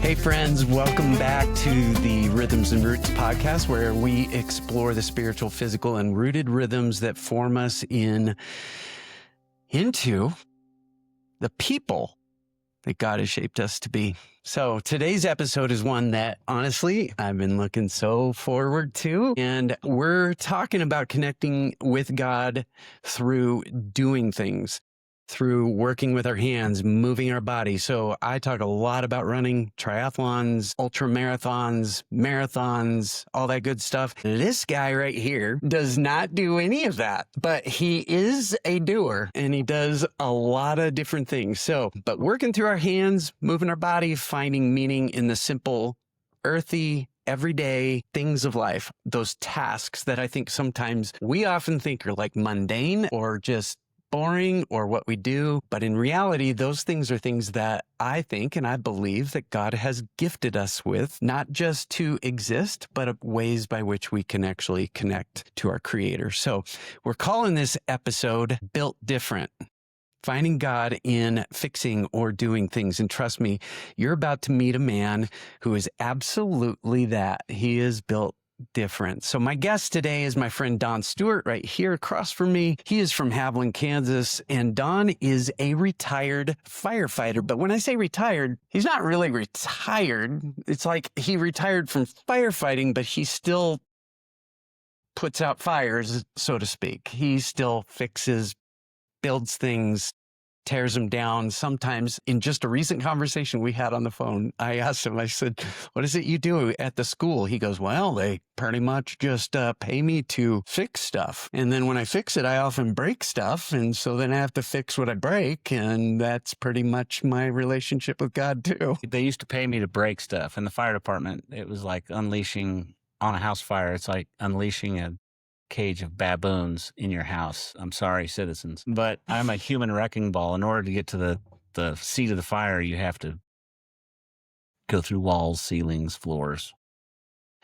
Hey friends, welcome back to the Rhythms and Roots podcast, where we explore the spiritual, physical, and rooted rhythms that form us into the people that God has shaped us to be. So today's episode is one that honestly I've been looking so forward to, and we're talking about connecting with God through doing things, through working with our hands, moving our body. So I talk a lot about running, triathlons, ultra marathons, all that good stuff. This guy right here does not do any of that, but he is a doer and he does a lot of different things. So, but working through our hands, moving our body, finding meaning in the simple, earthy, everyday things of life, those tasks that I think sometimes we often think are like mundane or just boring or what we do. But in reality, those things are things that I think and I believe that God has gifted us with, not just to exist, but ways by which we can actually connect to our Creator. So we're calling this episode Built Different. Finding God in fixing or doing things. And trust me, you're about to meet a man who is absolutely that. He is built different. So my guest today is my friend Don Stewart right here across from me. He is from Haviland, Kansas, and Don is a retired firefighter. But when I say retired, he's not really retired. It's like he retired from firefighting, but he still puts out fires, so to speak. He still fixes, builds things, tears them down. Sometimes in just a recent conversation we had on the phone, I asked him, I said, what is it you do at the school? He goes, well, they pretty much just pay me to fix stuff. And then when I fix it, I often break stuff. And so then I have to fix what I break. And that's pretty much my relationship with God too. They used to pay me to break stuff in the fire department. It was like unleashing on a house fire. It's like unleashing a cage of baboons in your house. I'm sorry, citizens, but I'm a human wrecking ball. In order to get to the seat of the fire, you have to go through walls, ceilings, floors.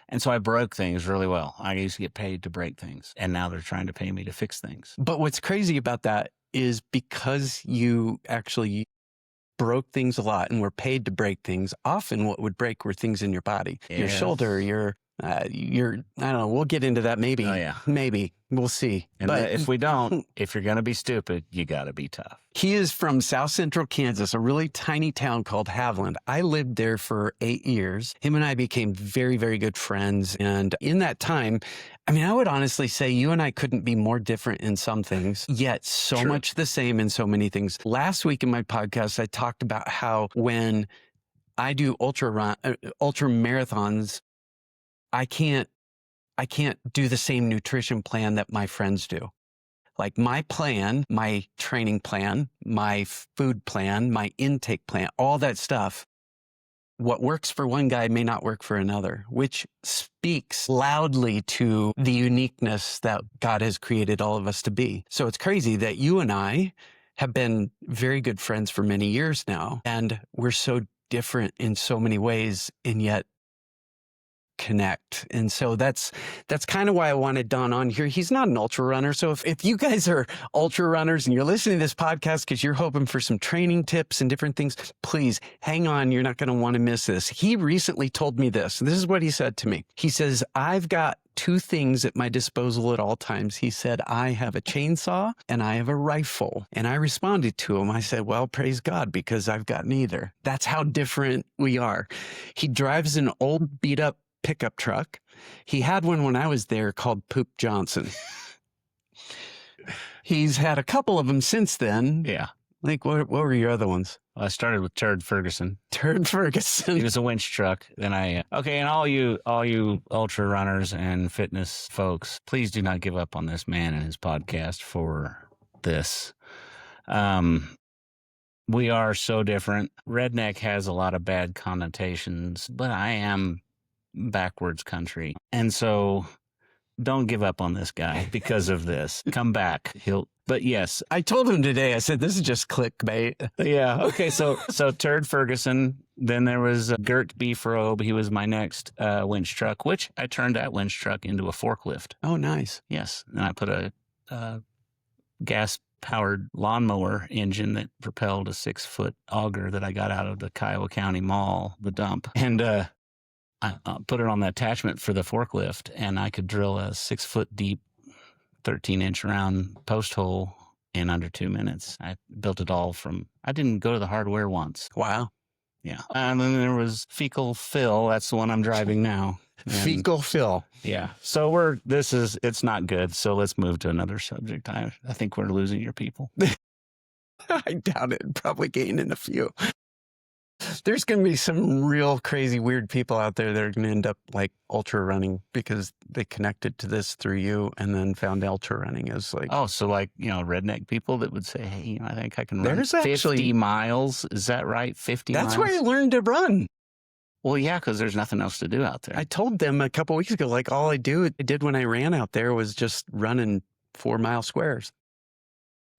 And so I broke things really well. I used to get paid to break things, and now they're trying to pay me to fix things. But what's crazy about that is because you actually broke things a lot and were paid to break things, often what would break were things in your body, your shoulder, I don't know, we'll get into that maybe. Oh, yeah. Maybe. We'll see. And but if we don't, if you're going to be stupid, you got to be tough. He is from South Central Kansas, a really tiny town called Haviland. I lived there for 8 years. Him and I became very, very good friends. And in that time, I mean, I would honestly say you and I couldn't be more different in some things, yet so True. much the same in so many things. Last week in my podcast, I talked about how when I do ultra marathons, I can't do the same nutrition plan that my friends do. Like my plan, my training plan, my food plan, my intake plan, all that stuff, what works for one guy may not work for another, which speaks loudly to the uniqueness that God has created all of us to be. So it's crazy that you and I have been very good friends for many years now, and we're so different in so many ways, and yet connect. And so that's kind of why I wanted Don on here. He's not an ultra runner. So if you guys are ultra runners and you're listening to this podcast because you're hoping for some training tips and different things, please hang on. You're not going to want to miss this. He recently told me this. This is what he said to me. He says, I've got two things at my disposal at all times. He said, I have a chainsaw and I have a rifle. And I responded to him. I said, well, praise God, because I've got neither. That's how different we are. He drives an old beat up pickup truck. He had one when I was there called Poop Johnson. He's had a couple of them since then. Yeah. Like, what were your other ones? Well, I started with Turd Ferguson. Turd Ferguson. He was a winch truck. Then and all you ultra runners and fitness folks, please do not give up on this man and his podcast for this. We are so different. Redneck has a lot of bad connotations, but I am backwards country. And so don't give up on this guy because of this. Come back. But yes. I told him today, I said, this is just clickbait. Yeah. Okay. So Turd Ferguson. Then there was Gert Beefrobe. He was my next winch truck, which I turned that winch truck into a forklift. Oh, nice. Yes. And I put a gas powered lawnmower engine that propelled a 6-foot auger that I got out of the Kiowa County Mall, the dump. And I put it on the attachment for the forklift, and I could drill a 6-foot deep, 13-inch round post hole in under 2 minutes. I built it all I didn't go to the hardware once. Wow. Yeah. And then there was Fecal Phil. That's the one I'm driving now. And, Fecal Phil. Yeah. So it's not good. So let's move to another subject. I think we're losing your people. I doubt it. Probably gaining a few. There's going to be some real crazy, weird people out there that are going to end up like ultra running because they connected to this through you and then found ultra running as like. Oh, so like, redneck people that would say, hey, I think I can run There's 50 actually miles. Is that right? 50 miles? That's where I learned to run. Well, yeah, because there's nothing else to do out there. I told them a couple weeks ago, like all I did when I ran out there was just running 4-mile squares.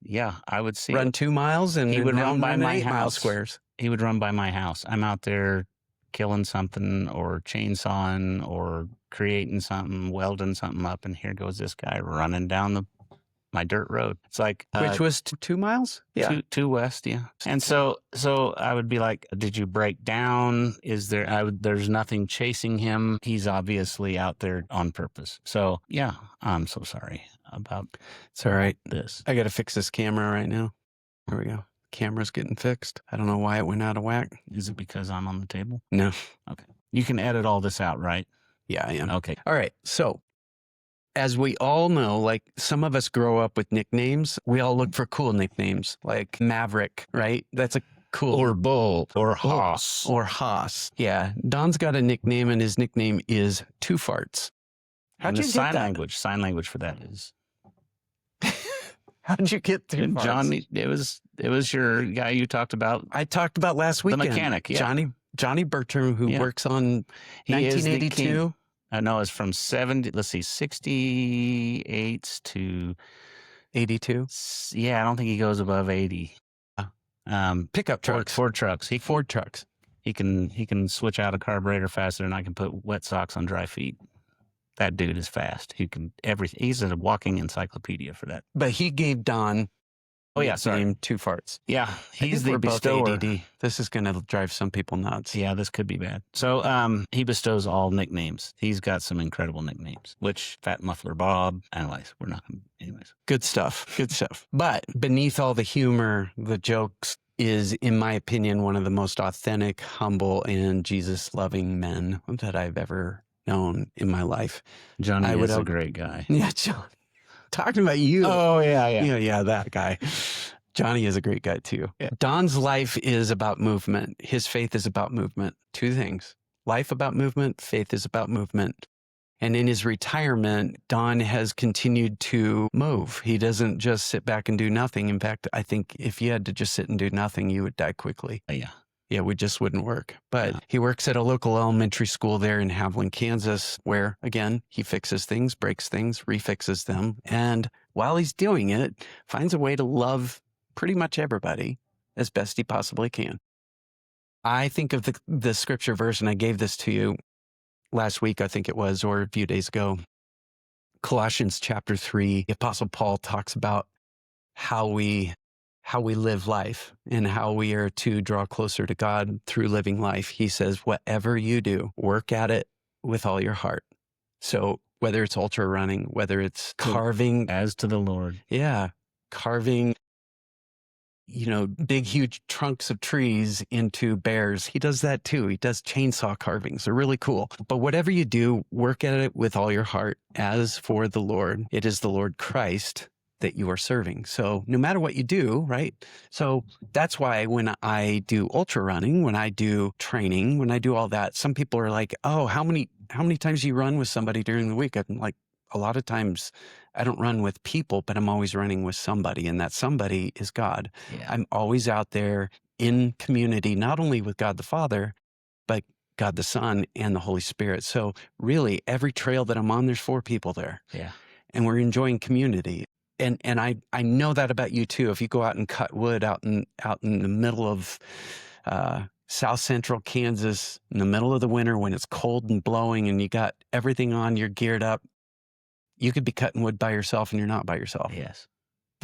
Yeah, I would see. Run 2 miles and he would run by my 8-mile house. squares. He would run by my house. I'm out there killing something or chainsawing or creating something, welding something up, and here goes this guy running down my dirt road. It's like Which was 2 miles? Yeah. Two west, yeah. And so I would be like, did you break down? There's nothing chasing him. He's obviously out there on purpose. So yeah, I'm so sorry about It's all right. this. I got to fix this camera right now. There we go. Camera's getting fixed. I don't know why it went out of whack. Is it because I'm on the table? No. Okay. You can edit all this out, right? Yeah, I am. Okay. All right. So as we all know, like some of us grow up with nicknames. We all look for cool nicknames like Maverick, right? That's a cool. Or Bull. Or Hoss. Or Haas. Yeah. Don's got a nickname and his nickname is Two Farts. How'd you get sign that? language? Sign language for that is. How'd you get Two Farts? John, it was your guy you talked about. I talked about last weekend. The mechanic, yeah. Johnny Bertram, who works on He is the 1982. king. I know it's from 68 to 82. Yeah, I don't think he goes above 80. Pickup trucks. Ford trucks. Ford trucks. He can switch out a carburetor faster than I can put wet socks on dry feet. That dude is fast. He can everything. He's a walking encyclopedia for that. But he gave Don sorry. Two Farts. Yeah, he's the we're both bestower. ADD. This is going to drive some people nuts. Yeah, this could be bad. So he bestows all nicknames. He's got some incredible nicknames, which Fat Muffler Bob. Anyways, we're not going to. Anyways. Good stuff. Good stuff. But beneath all the humor, the jokes is, in my opinion, one of the most authentic, humble, and Jesus-loving men that I've ever known in my life. Johnny is a great guy. Yeah, John. Talking about you. Oh, yeah. Yeah, that guy. Johnny is a great guy, too. Yeah. Don's life is about movement. His faith is about movement. Two things. Life about movement, faith is about movement. And in his retirement, Don has continued to move. He doesn't just sit back and do nothing. In fact, I think if you had to just sit and do nothing, you would die quickly. Yeah. Yeah, it just wouldn't work. But he works at a local elementary school there in Haviland, Kansas, where, again, he fixes things, breaks things, refixes them. And while he's doing it, finds a way to love pretty much everybody as best he possibly can. I think of the scripture verse, and I gave this to you last week, I think it was, or a few days ago. Colossians chapter 3, the Apostle Paul talks about how we live life and how we are to draw closer to God through living life. He says, whatever you do, work at it with all your heart. So whether it's ultra running, whether it's carving. As to the Lord. Yeah. Carving, big, huge trunks of trees into bears. He does that too. He does chainsaw carvings. They're really cool. But whatever you do, work at it with all your heart. As for the Lord, it is the Lord Christ that you are serving. So no matter what you do, right? So that's why when I do ultra running, when I do training, when I do all that, some people are like, oh, how many times do you run with somebody during the week? I'm like, a lot of times I don't run with people, but I'm always running with somebody, and that somebody is God. Yeah. I'm always out there in community, not only with God the Father, but God the Son and the Holy Spirit. So really every trail that I'm on, there's 4 people there. Yeah. And we're enjoying community. And I know that about you too. If you go out and cut wood out in the middle of South Central Kansas in the middle of the winter when it's cold and blowing and you got everything on, you're geared up, you could be cutting wood by yourself and you're not by yourself. Yes.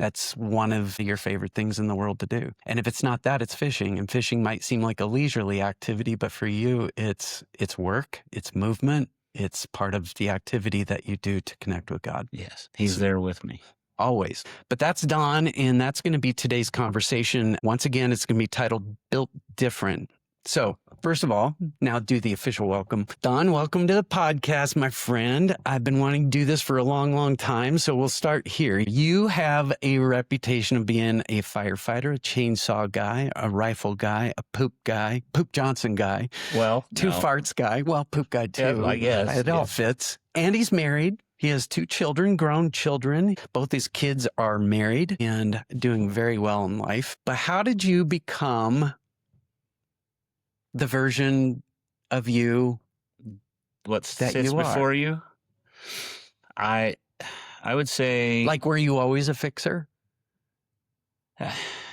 That's one of your favorite things in the world to do. And if it's not that, it's fishing. And fishing might seem like a leisurely activity, but for you, it's work, it's movement, it's part of the activity that you do to connect with God. Yes, he's there with me. Always. But that's Don, and that's going to be today's conversation. Once again, it's going to be titled Built Different. So, first of all, now do the official welcome. Don, welcome to the podcast, my friend. I've been wanting to do this for a long, long time, so we'll start here. You have a reputation of being a firefighter, a chainsaw guy, a rifle guy, a poop Johnson guy. Well, two farts guy. Well, poop guy too. Yeah, I guess. It all fits. And he's married. He has 2 children, grown children. Both his kids are married and doing very well in life. But how did you become the version of you what that sits you before are? you? I would say, Like, were you always a fixer?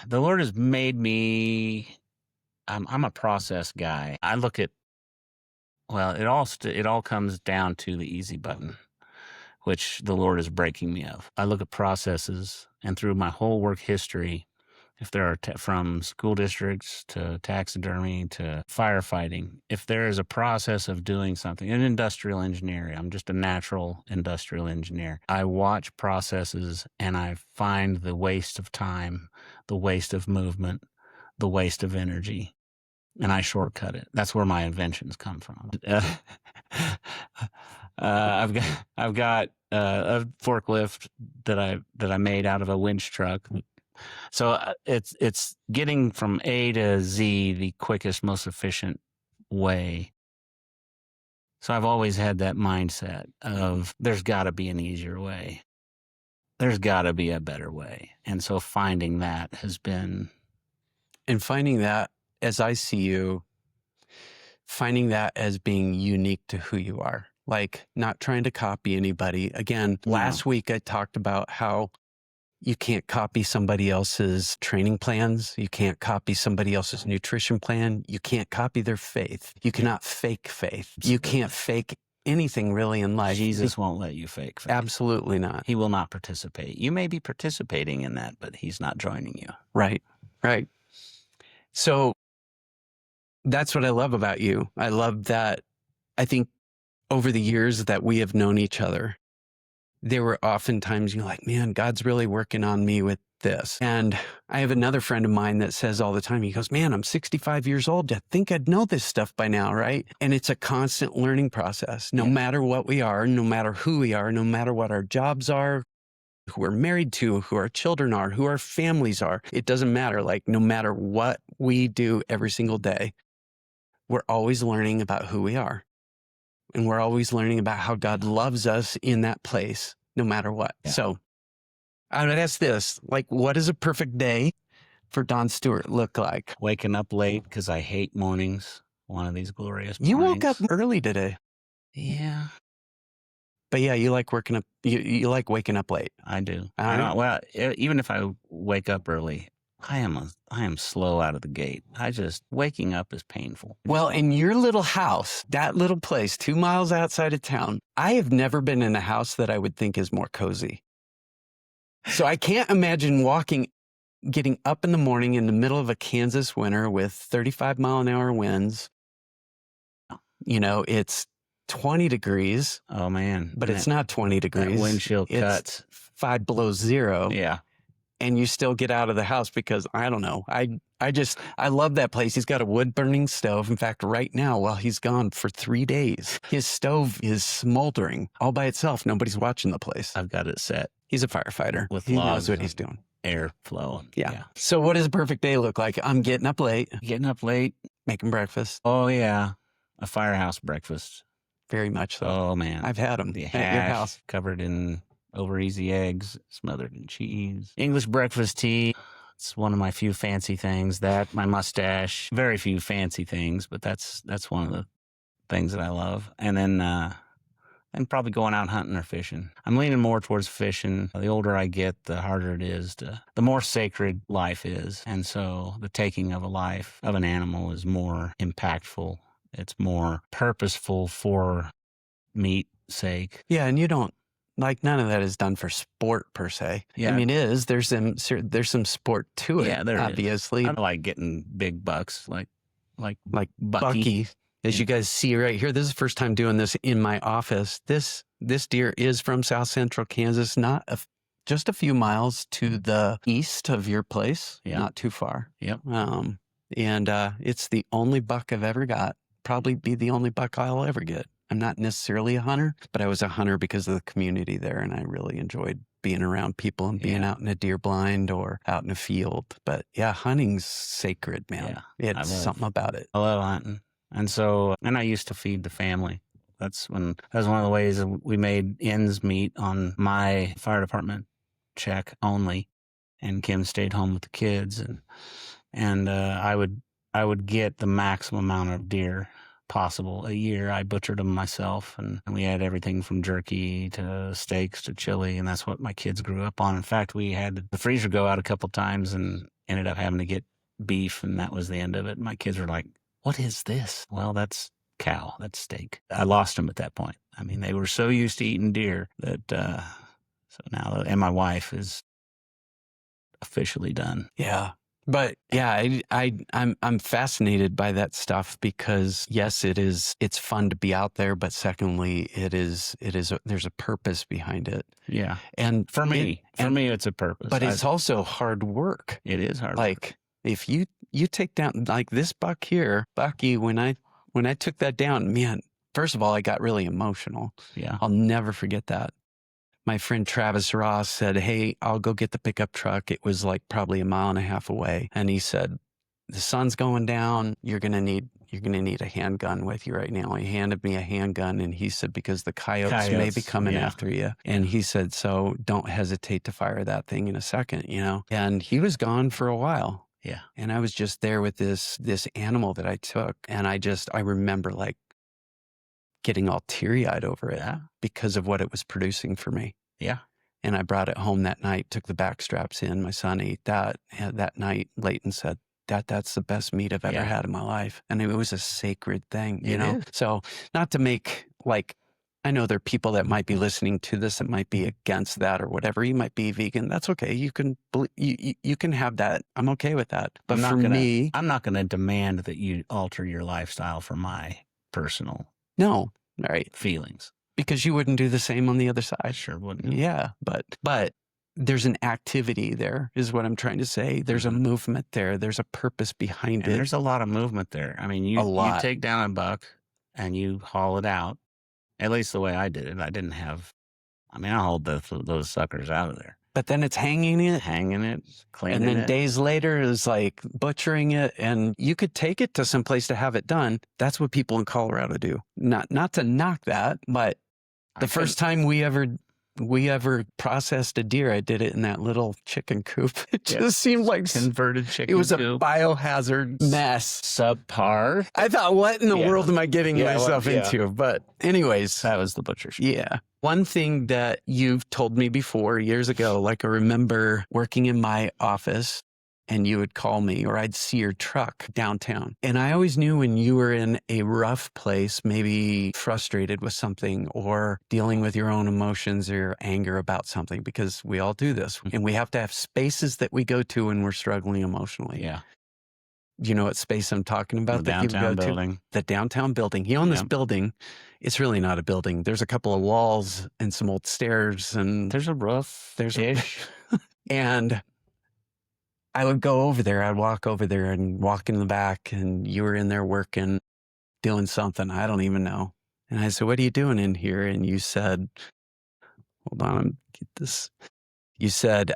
the Lord has made me. I'm a process guy. I look at, well, it all comes down to the easy button, which the Lord is breaking me of. I look at processes, and through my whole work history, if there are from school districts to taxidermy to firefighting, if there is a process of doing something, an industrial engineer, I'm just a natural industrial engineer. I watch processes and I find the waste of time, the waste of movement, the waste of energy, and I shortcut it. That's where my inventions come from. I've got a forklift that I made out of a winch truck. So it's getting from A to Z the quickest, most efficient way. So I've always had that mindset of there's got to be an easier way. There's got to be a better way. And so finding that has been... And finding that, as I see you, finding that as being unique to who you are. Like, not trying to copy anybody. Again, last week I talked about how you can't copy somebody else's training plans. You can't copy somebody else's nutrition plan. You can't copy their faith. You cannot fake faith. You can't fake anything really in life. Jesus won't let you fake faith. Absolutely not. He will not participate. You may be participating in that, but he's not joining you. Right, right. So that's what I love about you. I love that. I think over the years that we have known each other, there were often times you're like, man, God's really working on me with this. And I have another friend of mine that says all the time, he goes, man, I'm 65 years old. I think I'd know this stuff by now, right? And it's a constant learning process. No matter what we are, no matter who we are, no matter what our jobs are, who we're married to, who our children are, who our families are, it doesn't matter. Like, no matter what we do every single day, we're always learning about who we are. And we're always learning about how God loves us in that place, no matter what. Yeah. So I would ask this, like, what does a perfect day for Don Stewart look like? Waking up late because I hate mornings. One of these glorious mornings. You woke up early today. Yeah. But yeah, you like working up, you like waking up late. I do. Well, even if I wake up early, I am slow out of the gate. Waking up is painful. Well, in your little house, that little place 2 miles outside of town, I have never been in a house that I would think is more cozy. So I can't imagine getting up in the morning in the middle of a Kansas winter with 35-mile-an-hour winds. You know, it's 20 degrees. Oh, man. But it's not 20 degrees. That wind chill cuts. 5 below zero. Yeah. And you still get out of the house because, I don't know, I love that place. He's got a wood-burning stove. In fact, right now, while he's gone for 3 days, his stove is smoldering all by itself. Nobody's watching the place. I've got it set. He's a firefighter. With he logs knows what he's doing. Airflow. Yeah. So what does a perfect day look like? I'm getting up late. Making breakfast. Oh, yeah. A firehouse breakfast. Very much so. Oh, man. I've had them The at your house. Covered in over easy eggs, smothered in cheese. English breakfast tea. It's one of my few fancy things. That, my mustache. Very few fancy things, but that's one of the things that I love. And then and probably going out hunting or fishing. I'm leaning more towards fishing. The older I get, the harder it is the more sacred life is. And so the taking of a life of an animal is more impactful. It's more purposeful for meat's sake. Yeah, and you don't like none of that is done for sport per se. Yeah. I mean, there's some sport to it. Yeah, there is. obviously. I like getting big bucks like Bucky. As you guys see right here, this is the first time doing this in my office. This deer is from South Central Kansas, just a few miles to the east of your place, not too far. Yep. And it's the only buck I've ever got. Probably be the only buck I'll ever get. I'm not necessarily a hunter, but I was a hunter because of the community there, and I really enjoyed being around people and being out in a deer blind or out in a field. But yeah, hunting's sacred, man. Yeah, it's something about it. I love hunting. And I used to feed the family. That was one of the ways that we made ends meet on my fire department check only. And Kim stayed home with the kids, and I would get the maximum amount of deer possible a year. I butchered them myself, and we had everything from jerky to steaks to chili, and that's what my kids grew up on. In fact, we had the freezer go out a couple times and ended up having to get beef, and that was the end of it. My kids were like, "What is this?" Well, that's cow, that's steak. I lost them at that point. I mean, they were so used to eating deer that so now, and my wife is officially done. Yeah. But yeah, I'm fascinated by that stuff because yes, it's fun to be out there, but secondly, there's a purpose behind it. Yeah. And for me, it's a purpose. But it's also hard work. It is hard work. Like if you take down like this buck here, Bucky, when I took that down, man, first of all, I got really emotional. Yeah. I'll never forget that. My friend Travis Ross said, "Hey, I'll go get the pickup truck." It was like probably 1.5 miles away. And he said, "The sun's going down. You're going to need a handgun with you right now." He handed me a handgun and he said, "Because the coyotes may be coming after you." And he said, "So don't hesitate to fire that thing in a second, you know?" And he was gone for a while. Yeah. And I was just there with this animal that I took. And I remember like getting all teary-eyed over it because of what it was producing for me. Yeah. And I brought it home that night, took the back straps in. My son ate that night. Leighton said, that's the best meat I've ever had in my life. And it was a sacred thing, you know? So not to make like, I know there are people that might be listening to this that might be against that or whatever. You might be vegan. That's okay. You can have that. I'm okay with that. But for me, I'm not going to demand that you alter your lifestyle for my personal feelings. Because you wouldn't do the same on the other side. I sure wouldn't. Yeah, but there's an activity there, is what I'm trying to say. There's a movement there. There's a purpose behind it. There's a lot of movement there. I mean, you take down a buck and you haul it out. At least the way I did it. I hauled those suckers out of there. But then it's hanging it, cleaning and then days later is like butchering it, and you could take it to some place to have it done. That's what people in Colorado do. Not to knock that, but the first time we ever processed a deer, I did it in that little chicken coop. It just seemed like converted chicken. It was a biohazard mess. Subpar. I thought, what in the world am I getting myself into? But anyways, that was the butcher shop. Yeah. One thing that you've told me before years ago, like I remember working in my office and you would call me or I'd see your truck downtown. And I always knew when you were in a rough place, maybe frustrated with something or dealing with your own emotions or your anger about something, because we all do this. And we have to have spaces that we go to when we're struggling emotionally. Yeah. You know what space I'm talking about? The downtown building. The downtown building. He owned this building. It's really not a building. There's a couple of walls and some old stairs and there's a roof. And I would go over there. I'd walk over there and walk in the back, and you were in there working, doing something. I don't even know. And I said, "What are you doing in here?" And you said, hold on, get this. You said,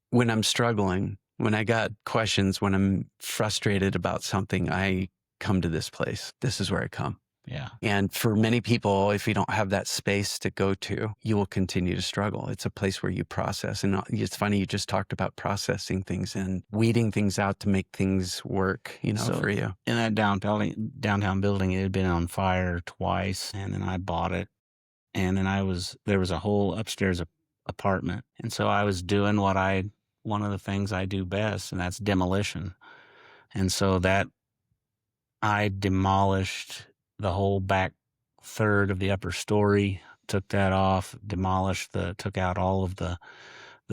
"When I'm struggling, when I got questions, when I'm frustrated about something, I come to this place. This is where I come." Yeah. And for many people, if you don't have that space to go to, you will continue to struggle. It's a place where you process. And it's funny, you just talked about processing things and weeding things out to make things work, for you. In that downtown building, it had been on fire twice, and then I bought it. And then there was a whole upstairs apartment. And so I was doing one of the things I do best, and that's demolition. And so that I demolished the whole back third of the upper story, took that off, took out all of the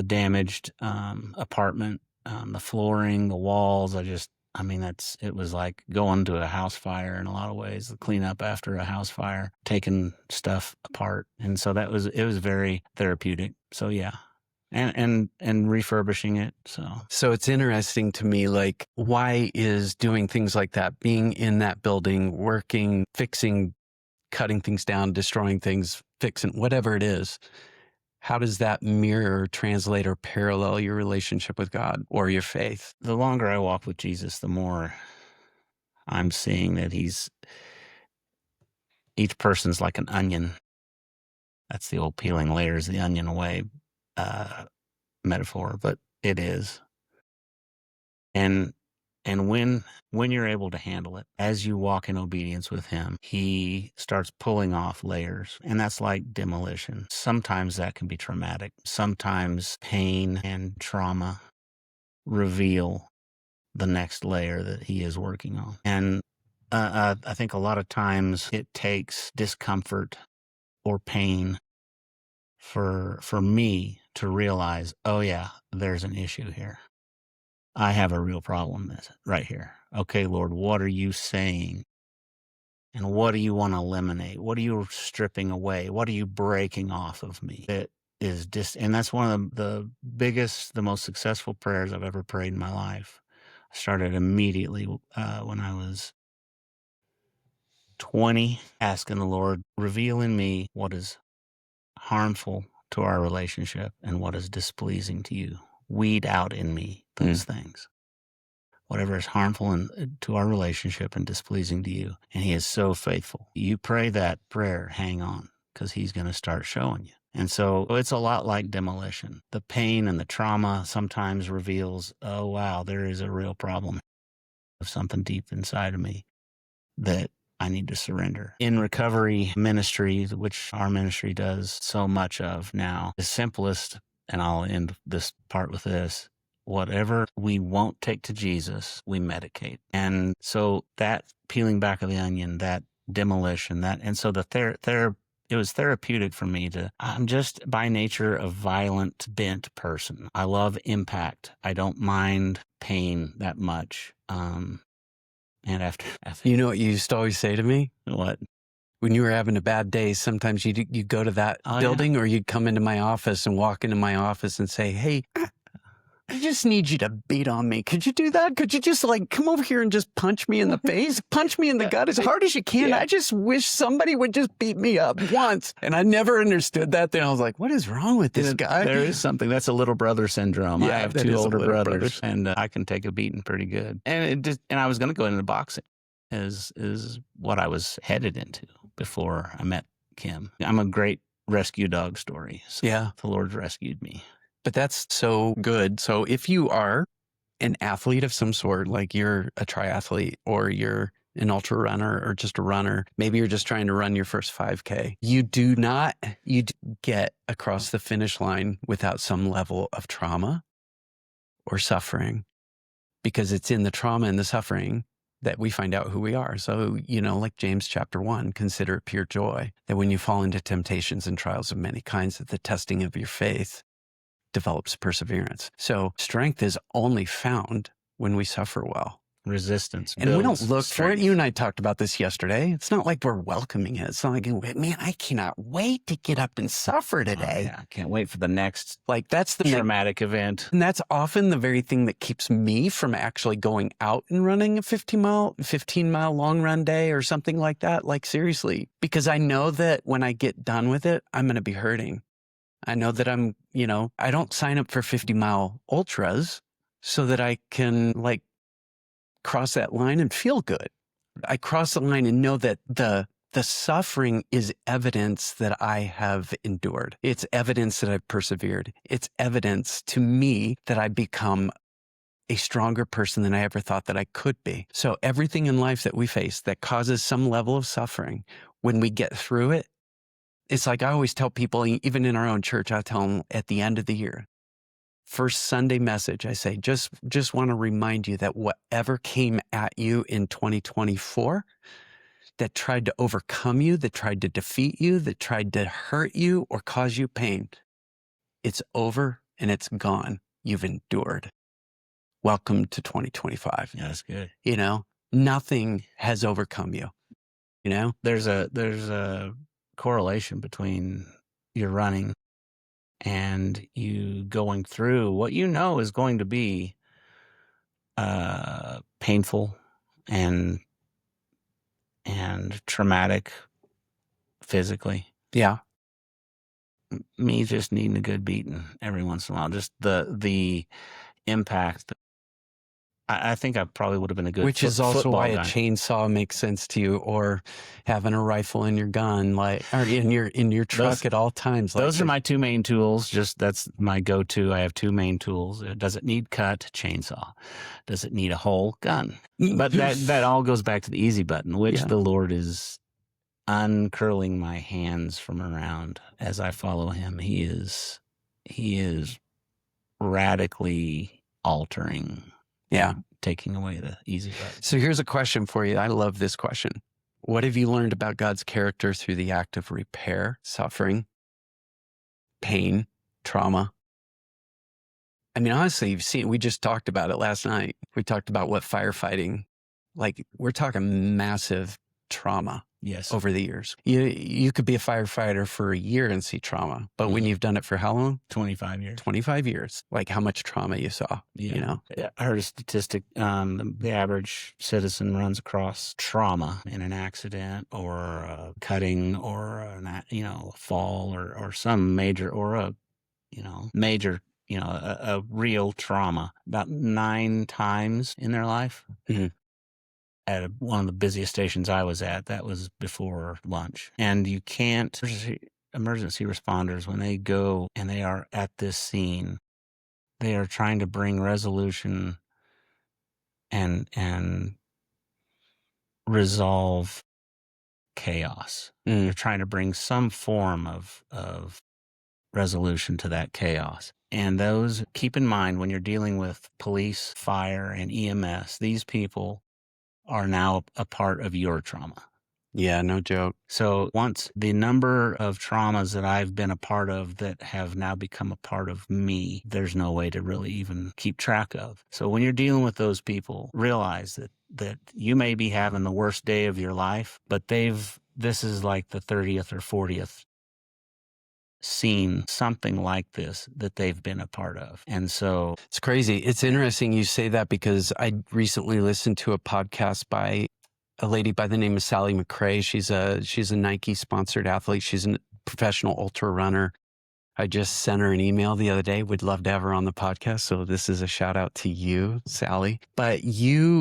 damaged apartment, the flooring, the walls. It was like going to a house fire in a lot of ways, the cleanup after a house fire, taking stuff apart. And so it was very therapeutic. So yeah. And refurbishing it. So it's interesting to me, like, why is doing things like that, being in that building, working, fixing, cutting things down, destroying things, fixing, whatever it is, how does that mirror, translate, or parallel your relationship with God or your faith? The longer I walk with Jesus, the more I'm seeing that each person's like an onion. That's the old peeling layers the onion away metaphor, but it is. And when you're able to handle it, as you walk in obedience with him, he starts pulling off layers, and that's like demolition. Sometimes that can be traumatic. Sometimes pain and trauma reveal the next layer that he is working on. And I think a lot of times it takes discomfort or pain for me to realize, oh yeah, there's an issue here. I have a real problem right here. Okay, Lord, what are you saying? And what do you want to eliminate? What are you stripping away? What are you breaking off of me? It is and that's one of the biggest, the most successful prayers I've ever prayed in my life. I started immediately when I was 20, asking the Lord, reveal in me what is harmful to our relationship and what is displeasing to you. Weed out in me those things. Whatever is harmful to our relationship and displeasing to you. And he is so faithful. You pray that prayer, hang on, because he's going to start showing you. And so it's a lot like demolition. The pain and the trauma sometimes reveals, oh, wow, there is a real problem of something deep inside of me that I need to surrender. In recovery ministry, which our ministry does so much of now, the simplest, and I'll end this part with this, whatever we won't take to Jesus, we medicate. And so that peeling back of the onion, that demolition, and so it was therapeutic for me I'm just by nature a violent, bent person. I love impact. I don't mind pain that much. And after You know what you used to always say to me? What? When you were having a bad day, sometimes you'd go to that building, or you'd come into my office and walk into my office and say, hey, I just need you to beat on me. Could you do that? Could you just come over here and just punch me in the face? Punch me in the gut as hard as you can. Yeah. I just wish somebody would just beat me up once. And I never understood that. Then I was like, what is wrong with this guy? There is something. That's a little brother syndrome. Yeah, I have two older brothers, and I can take a beating pretty good. And I was going to go into boxing is what I was headed into before I met Kim. I'm a great rescue dog story. So yeah. The Lord rescued me. But that's so good. So if you are an athlete of some sort, like you're a triathlete or you're an ultra runner or just a runner, maybe you're just trying to run your first 5K, you get across the finish line without some level of trauma or suffering, because it's in the trauma and the suffering that we find out who we are. So, like James chapter 1, consider it pure joy that when you fall into temptations and trials of many kinds, that the testing of your faith develops perseverance. So strength is only found when we suffer well. Resistance. And we don't look for it. You and I talked about this yesterday. It's not like we're welcoming it. It's not like, man, I cannot wait to get up and suffer today. I can't wait for the next that's the traumatic event. And that's often the very thing that keeps me from actually going out and running a 15-mile long run day or something like that. Like seriously, because I know that when I get done with it, I'm going to be hurting. I know that I don't sign up for 50-mile ultras so that I can cross that line and feel good. I cross the line and know that the suffering is evidence that I have endured. It's evidence that I've persevered. It's evidence to me that I become a stronger person than I ever thought that I could be. So everything in life that we face that causes some level of suffering, when we get through it, it's like I always tell people, even in our own church, I tell them at the end of the year, first Sunday message, I say, just want to remind you that whatever came at you in 2024, that tried to overcome you, that tried to defeat you, that tried to hurt you or cause you pain. It's over and it's gone. You've endured. Welcome to 2025. Yeah, that's good. You know, nothing has overcome you. You know, there's a correlation between your running and you going through what you know is going to be painful and traumatic physically. Yeah. Me just needing a good beating every once in a while. Just the impact. I think I probably would have been a good Which is also why a guy. chainsaw makes sense to you, or having a rifle in your gun, like, or in your truck at all times. Those are my two main tools. That's my go-to. I have two main tools. Does it need cut? Chainsaw. Does it need a hole? Gun. But that all goes back to the easy button, which the Lord is uncurling my hands from around as I follow him. He is radically altering. Yeah. Taking away the easy button. So here's a question for you. I love this question. What have you learned about God's character through the act of repair, suffering, pain, trauma? I mean, honestly, you've seen, we just talked about it last night. We talked about what firefighting, like, we're talking massive trauma. Yes. Over the years. You could be a firefighter for a year and see trauma. But when you've done it for how long? 25 years. 25 years. Like how much trauma you saw, you know? I heard a statistic. The average citizen runs across trauma in an accident or a cutting or a fall or some major or a real trauma about 9 times in their life. Mm-hmm. At one of the busiest stations I was at, that was before lunch. And you can't, emergency responders, when they go and they are at this scene, they are trying to bring resolution and resolve chaos. They're trying to bring some form of resolution to that chaos. And those, keep in mind, when you're dealing with police, fire, and EMS, these people are now a part of your trauma. Yeah, no joke. So once the number of traumas that I've been a part of that have now become a part of me, there's no way to really even keep track of. So when you're dealing with those people, realize that you may be having the worst day of your life, but this is like the 30th or 40th seen something like this that they've been a part of. And so it's crazy. It's interesting you say that because I recently listened to a podcast by a lady by the name of Sally McRae. She's a Nike sponsored athlete. She's a professional ultra runner. I just sent her an email the other day. Would love to have her on the podcast. So this is a shout out to you, Sally. But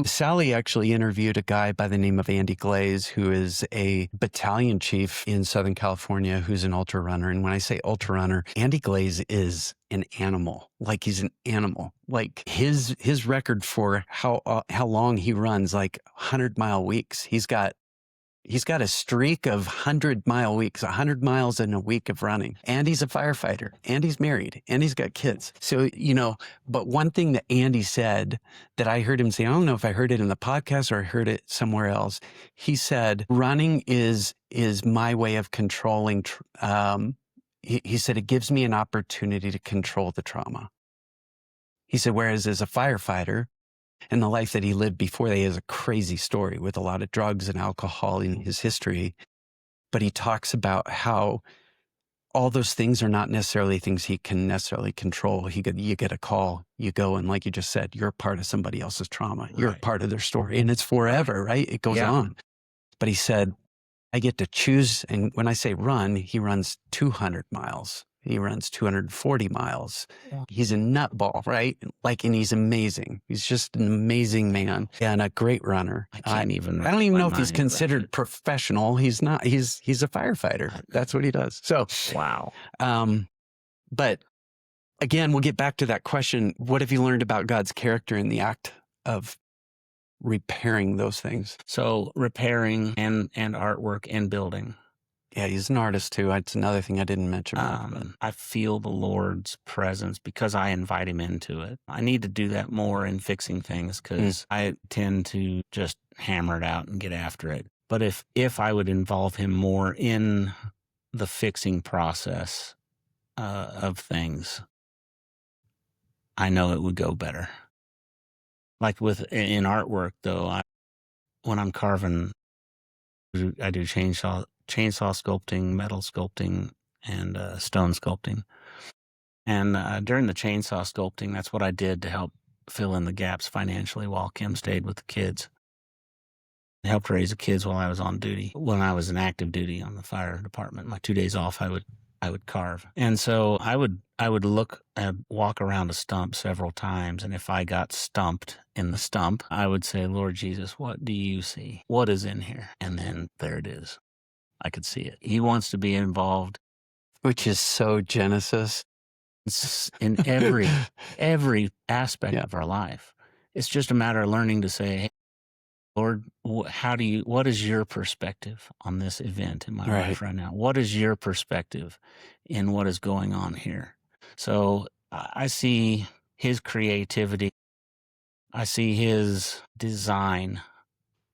Sally actually interviewed a guy by the name of Andy Glaze, who is a battalion chief in Southern California, who's an ultra runner. And when I say ultra runner, Andy Glaze is an animal. Like he's an animal. Like his record for how long he runs, like 100-mile weeks. He's got a streak of 100-mile weeks, 100 miles in a week of running. And he's a firefighter. And he's married. And he's got kids. So, but one thing that Andy said that I heard him say, I don't know if I heard it in the podcast or I heard it somewhere else. He said, running is my way of controlling. He said, it gives me an opportunity to control the trauma. He said, whereas as a firefighter, and the life that he lived before that, he has a crazy story with a lot of drugs and alcohol in his history. But he talks about how all those things are not necessarily things he can necessarily control. You get a call, you go, and like you just said, you're a part of somebody else's trauma. You're a part of their story, and it's forever, right? It goes on. But he said, I get to choose. And when I say run, he runs 200 miles. He runs 240 miles. He's a nutball, right? And he's amazing. He's just an amazing man and a great runner. I don't even know if he's considered professional. He's not. He's a firefighter. That's what he does. So, wow. But again, we'll get back to that question. What have you learned about God's character in the act of repairing those things? So repairing and artwork and building. Yeah, he's an artist too. It's another thing I didn't mention. I feel the Lord's presence because I invite him into it. I need to do that more in fixing things because I tend to just hammer it out and get after it. But if I would involve him more in the fixing process of things, I know it would go better. Like in artwork, though, when I'm carving, I do chainsaw sculpting, metal sculpting, and stone sculpting. And during the chainsaw sculpting, that's what I did to help fill in the gaps financially while Kim stayed with the kids. I helped raise the kids while I was on duty. When I was in active duty on the fire department, my 2 days off, I would carve. And so I would walk around a stump several times. And if I got stumped in the stump, I would say, Lord Jesus, what do you see? What is in here? And then there it is. I could see it. He wants to be involved. Which is so Genesis. In every aspect of our life. It's just a matter of learning to say, hey, Lord, what is your perspective on this event in my life right now? What is your perspective in what is going on here? So I see his creativity. I see his design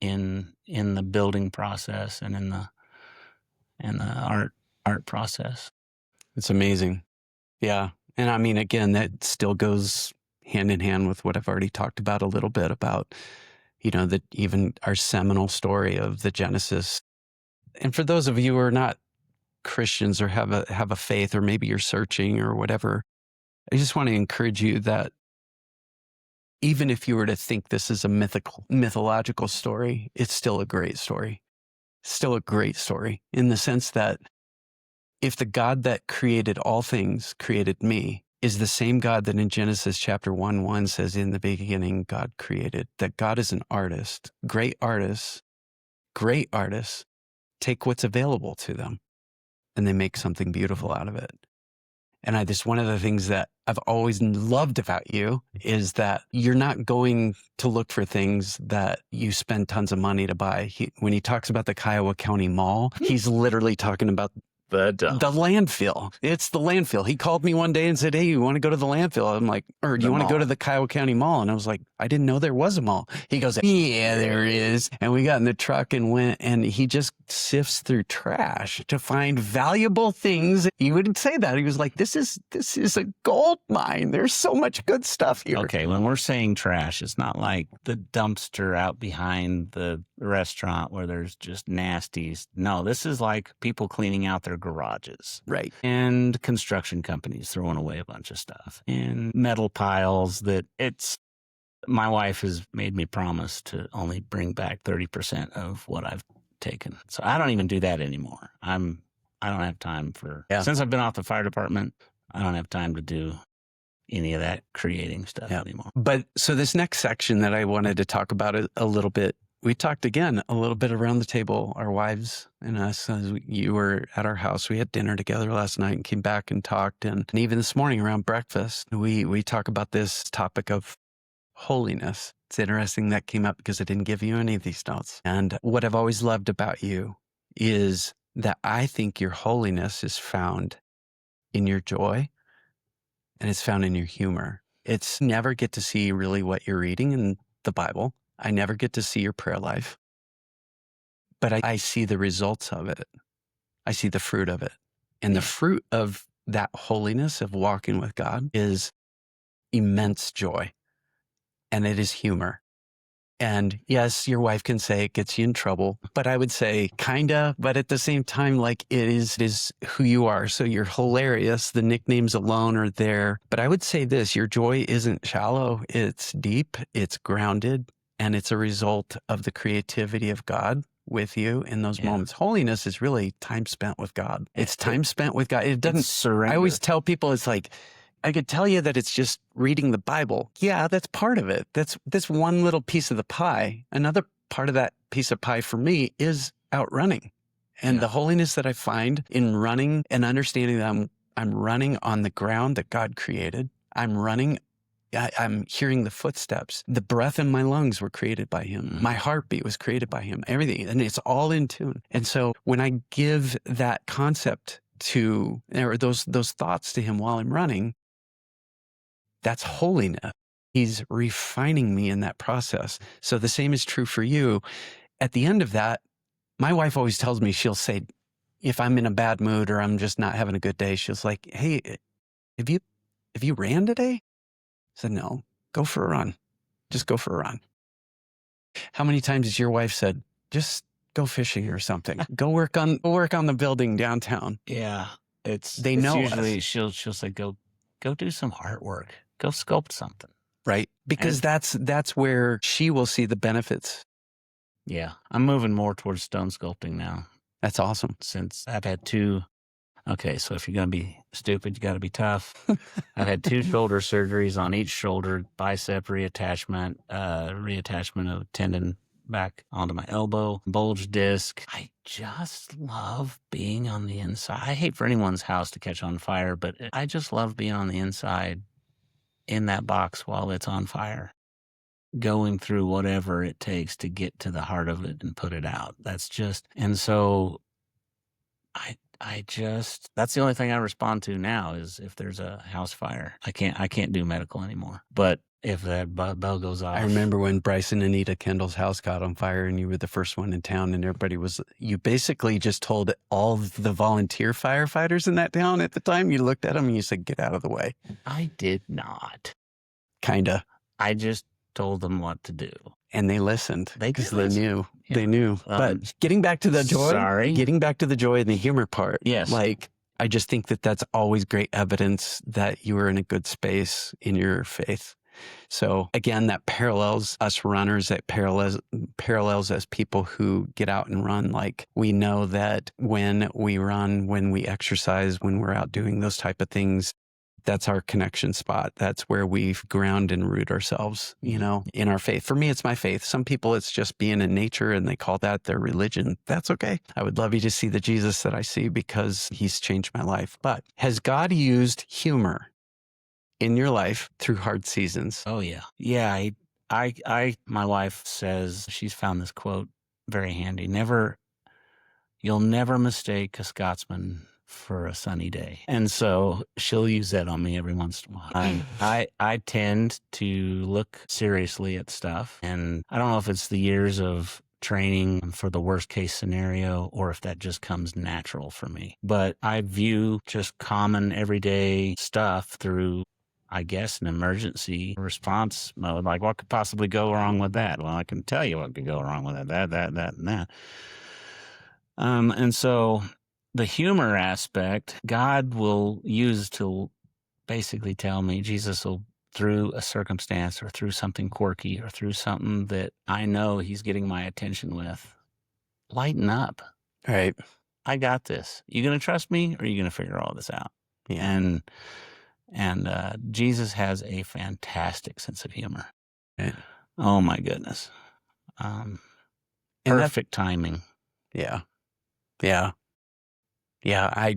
in the building process and in the art process. It's amazing. Yeah. And I mean, again, that still goes hand in hand with what I've already talked about a little bit about, that even our seminal story of the Genesis. And for those of you who are not Christians or have a faith, or maybe you're searching or whatever, I just want to encourage you that even if you were to think this is a mythological story, it's still a great story. Still a great story in the sense that if the God that created all things created me is the same God that in Genesis chapter 1:1 says, in the beginning, God created, that God is an artist. Great artists take what's available to them and they make something beautiful out of it. And one of the things that I've always loved about you is that you're not going to look for things that you spend tons of money to buy. When he talks about the Kiowa County Mall, he's literally talking about the landfill. It's the landfill. He called me one day and said, hey, you want to go to the landfill? I'm like, or do you want to go to the Kiowa County Mall? And I was like, I didn't know there was a mall. He goes, yeah, there is. And we got in the truck and went, and he just sifts through trash to find valuable things. He wouldn't say that. He was like, this is a gold mine. There's so much good stuff here. Okay, when we're saying trash, it's not like the dumpster out behind the restaurant where there's just nasties. No, this is like people cleaning out their garages. Right. And construction companies throwing away a bunch of stuff. And metal piles my wife has made me promise to only bring back 30% of what I've taken. So I don't even do that anymore. I don't have time since I've been off the fire department, I don't have time to do any of that creating stuff anymore. But so this next section that I wanted to talk about a little bit, we talked again a little bit around the table, our wives and us. You were at our house. We had dinner together last night and came back and talked. And even this morning around breakfast, we talk about this topic of holiness. It's interesting that came up because I didn't give you any of these notes. And what I've always loved about you is that I think your holiness is found in your joy and it's found in your humor. It's never get to see really what you're reading in the Bible. I never get to see your prayer life, but I see the results of it. I see the fruit of it. And the fruit of that holiness of walking with God is immense joy. And it is humor. And yes, your wife can say it gets you in trouble, but I would say kinda, but at the same time, like it is who you are. So you're hilarious. The nicknames alone are there. But I would say this, your joy isn't shallow. It's deep, it's grounded, and it's a result of the creativity of God with you in those moments. Holiness is really time spent with God. It's time spent with God. It doesn't surrender. I always tell people it's like, I could tell you that it's just reading the Bible. Yeah, that's part of it. That's one little piece of the pie. Another part of that piece of pie for me is outrunning. And the holiness that I find in running and understanding that I'm running on the ground that God created. I'm running. I'm hearing the footsteps. The breath in my lungs were created by him. My heartbeat was created by him. Everything. And it's all in tune. And so when I give that concept or those thoughts to him while I'm running, that's holiness. He's refining me in that process. So the same is true for you. At the end of that, My wife always tells me, she'll say, if I'm in a bad mood or I'm just not having a good day, she's like, hey, have you ran today? I said, no, go for a run. Just go for a run. How many times has your wife said, just go fishing or something? Go work on the building downtown. Yeah. They know usually us. she'll say, go do some artwork. Go sculpt something. Right. Because that's where she will see the benefits. Yeah. I'm moving more towards stone sculpting now. That's awesome. Since I've had two. Okay, so if you're going to be stupid, you got to be tough. I've had 2 shoulder surgeries on each shoulder, bicep reattachment of tendon back onto my elbow, bulge disc. I just love being on the inside. I hate for anyone's house to catch on fire, but I just love being on the inside in that box while it's on fire, going through whatever it takes to get to the heart of it and put it out. And so that's the only thing I respond to now is if there's a house fire. I can't do medical anymore. But if that bell goes off. I remember when Bryce and Anita Kendall's house got on fire and you were the first one in town and you basically just told all the volunteer firefighters in that town at the time. You looked at them and you said, get out of the way. I did not. Kinda. I just told them what to do. And they listened because they knew. Yeah. They knew. But getting back to the joy, getting back to the joy and the humor part. Yes. Like, I just think that that's always great evidence that you were in a good space in your faith. So again, that parallels us runners, that parallels us people who get out and run. Like, we know that when we run, when we exercise, when we're out doing those type of things, that's our connection spot. That's where we ground and root ourselves, in our faith. For me, it's my faith. Some people, it's just being in nature and they call that their religion. That's okay. I would love you to see the Jesus that I see because he's changed my life. But has God used humor in your life through hard seasons? Oh, yeah. Yeah. My wife says, she's found this quote very handy. You'll never mistake a Scotsman for a sunny day. And so she'll use that on me every once in a while. I tend to look seriously at stuff. And I don't know if it's the years of training for the worst case scenario or if that just comes natural for me. But I view just common everyday stuff through, I guess, an emergency response mode. Like, what could possibly go wrong with that? Well, I can tell you what could go wrong with that, and that. And so the humor aspect, God will use to basically tell me, Jesus will, through a circumstance or through something quirky or through something that I know he's getting my attention with, lighten up. Right. I got this. You going to trust me or are you going to figure all this out? Yeah. And Jesus has a fantastic sense of humor. Right. Oh my goodness. Perfect timing. Yeah. Yeah. Yeah.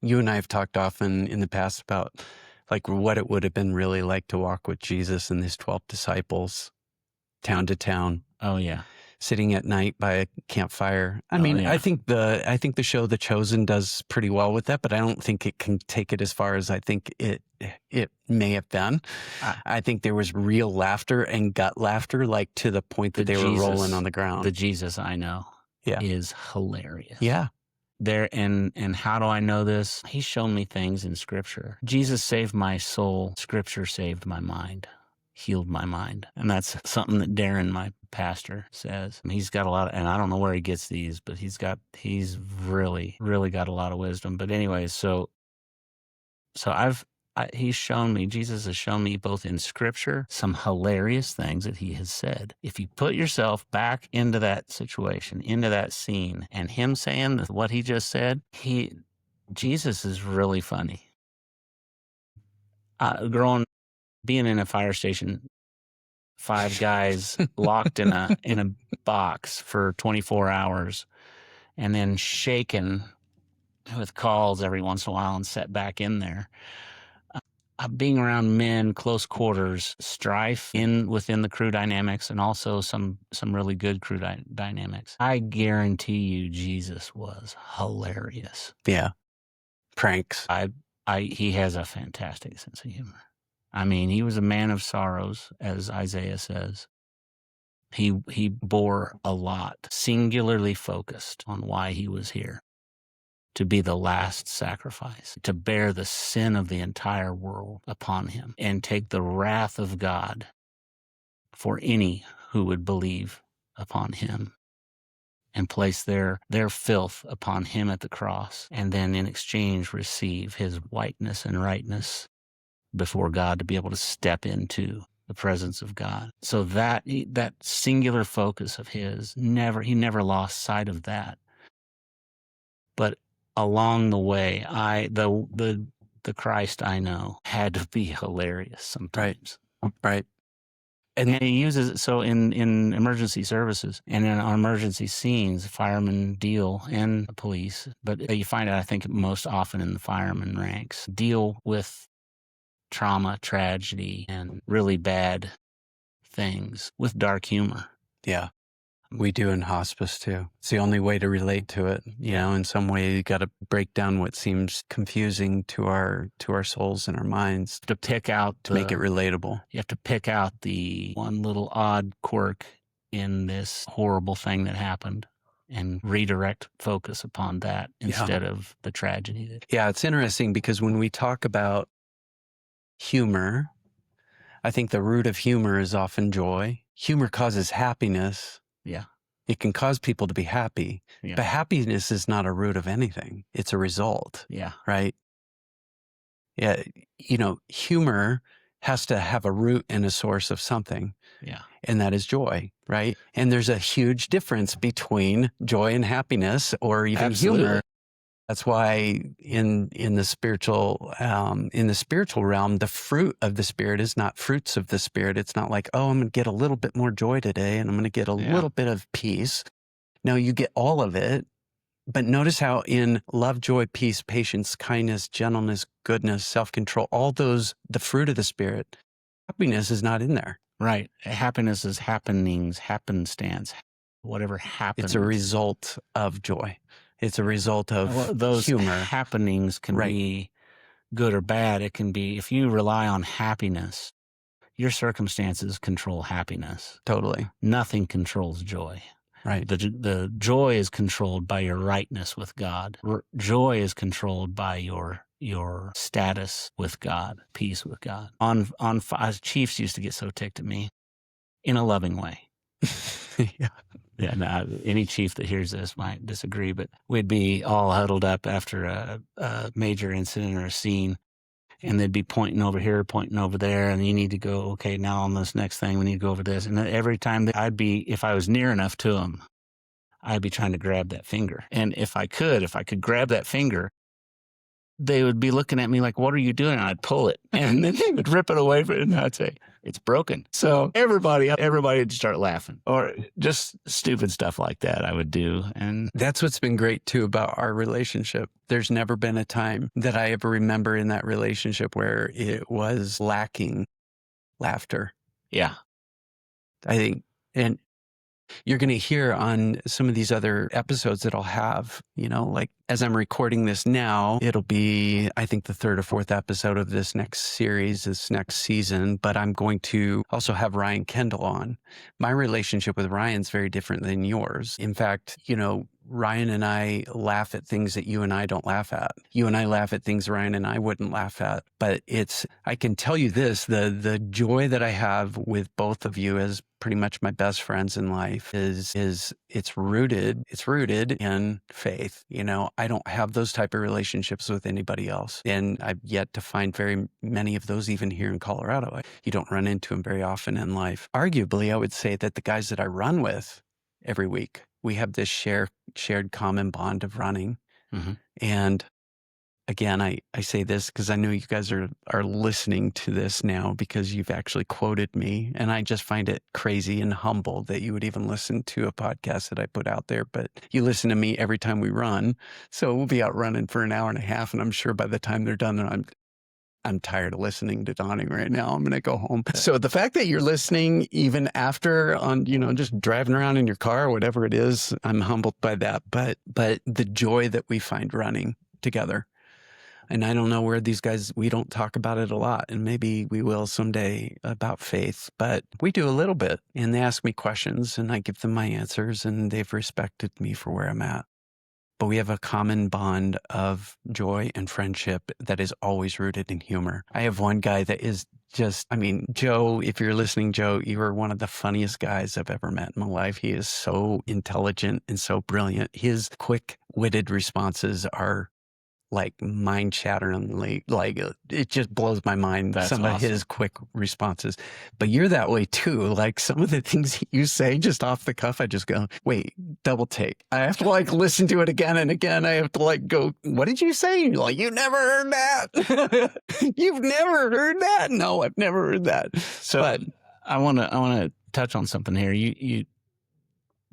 You and I have talked often in the past about like what it would have been really like to walk with Jesus and his 12 disciples town to town. Oh yeah. Sitting at night by a campfire. I mean, I think the show The Chosen does pretty well with that, but I don't think it can take it as far as I think it may have done. I think there was real laughter and gut laughter, like to the point that they were rolling on the ground. The Jesus I know is hilarious. Yeah. And how do I know this? He's shown me things in Scripture. Jesus saved my soul. Scripture saved my mind, healed my mind. And that's something that Darren, my pastor, says. He's got a lot of, and I don't know where he gets these, but he's really, really got a lot of wisdom. But anyways, so he's shown me, Jesus has shown me both in Scripture, some hilarious things that he has said. If you put yourself back into that situation, into that scene, and him saying what he just said, Jesus is really funny. Being in a fire station, 5 guys locked in a box for 24 hours, and then shaken with calls every once in a while and set back in there. Being around men, close quarters, strife within the crew dynamics, and also some really good crew dynamics. I guarantee you, Jesus was hilarious. Yeah, pranks. He has a fantastic sense of humor. I mean, he was a man of sorrows, as Isaiah says. He bore a lot, singularly focused on why he was here, to be the last sacrifice, to bear the sin of the entire world upon him and take the wrath of God for any who would believe upon him, and place their filth upon him at the cross, and then in exchange receive his whiteness and rightness before God, to be able to step into the presence of God. So that singular focus of his, he never lost sight of that. But along the way, the Christ I know had to be hilarious sometimes. Right. And he uses it so in emergency services and in our emergency scenes, firemen deal, and the police, but you find out, I think, most often in the fireman ranks, deal with trauma, tragedy, and really bad things with dark humor. Yeah. We do in hospice too. It's the only way to relate to it. You know, in some way you got to break down what seems confusing to our souls and our minds To pick out to make it relatable. You have to pick out the one little odd quirk in this horrible thing that happened and redirect focus upon that instead of the tragedy. Yeah, it's interesting because when we talk about humor, I think the root of humor is often joy. Humor causes happiness. Yeah. It can cause people to be happy, Yeah. but happiness is not a root of anything. It's a result. Yeah. Right? Yeah. You know, humor has to have a root and a source of something. Yeah. And that is joy, right? And there's a huge difference between joy and happiness, or even humor. That's why in the spiritual realm, the fruit of the Spirit is not fruits of the Spirit. It's not like, oh, I'm going to get a little bit more joy today and I'm going to get a little bit of peace. No, you get all of it. But notice how in love, joy, peace, patience, kindness, gentleness, goodness, self-control, all those, the fruit of the Spirit, happiness is not in there. Right. Happiness is happenings, happenstance, whatever happens. It's a result of joy. It's a result of those humor. Happenings can be good or bad. It can be, if you rely on happiness, your circumstances control happiness. Totally. Nothing controls joy. Right. The joy is controlled by your rightness with God. Joy is controlled by your status with God, peace with God. Chiefs used to get so ticked at me in a loving way. Yeah, now, any chief that hears this might disagree, but we'd be all huddled up after a major incident or a scene, and they'd be pointing over here, pointing over there, and you need to go, okay, now on this next thing, we need to go over this. And then every time if I was near enough to them, I'd be trying to grab that finger. And if I could grab that finger, they would be looking at me like, what are you doing? And I'd pull it, and then they would rip it away from it, and I'd say, it's broken. So everybody would start laughing, or just stupid stuff like that I would do. And that's what's been great too about our relationship. There's never been a time that I ever remember in that relationship where it was lacking laughter. Yeah. I think, and you're going to hear on some of these other episodes that I'll have, you know, like as I'm recording this now, it'll be, I think, the third or fourth episode of this next series, this next season, but I'm going to also have Ryan Kendall on. My relationship with Ryan's very different than yours. In fact, you know, Ryan and I laugh at things that you and I don't laugh at. You and I laugh at things Ryan and I wouldn't laugh at. But I can tell you this, the joy that I have with both of you as pretty much my best friends in life is it's rooted in faith. You know, I don't have those type of relationships with anybody else. And I've yet to find very many of those even here in Colorado. You don't run into them very often in life. Arguably, I would say that the guys that I run with every week, we have this shared common bond of running. Mm-hmm. And again, I say this because I know you guys are listening to this now because you've actually quoted me. And I just find it crazy and humble that you would even listen to a podcast that I put out there. But you listen to me every time we run. So we'll be out running for an hour and a half. And I'm sure by the time they're done, I'm tired of listening to Donnie right now. I'm going to go home. So the fact that you're listening even after on, you know, just driving around in your car or whatever it is, I'm humbled by that. But the joy that we find running together, And I don't know where these guys, we don't talk about it a lot, and maybe we will someday about faith, but we do a little bit. And they ask me questions and I give them my answers, and they've respected me for where I'm at. But we have a common bond of joy and friendship that is always rooted in humor. I have one guy that is just, I mean, Joe, if you're listening, Joe, you are one of the funniest guys I've ever met in my life. He is so intelligent and so brilliant. His quick-witted responses are like mind-shatteringly, like it just blows my mind. That's some of awesome. his quick responses. But you're that way too. Like some of the things you say just off the cuff, I just go, wait, double take. I have to like listen to it again and again. I have to like go, what did you say? You're like, you never heard that. You've never heard that? No, I've never heard that. So but I want to touch on something here.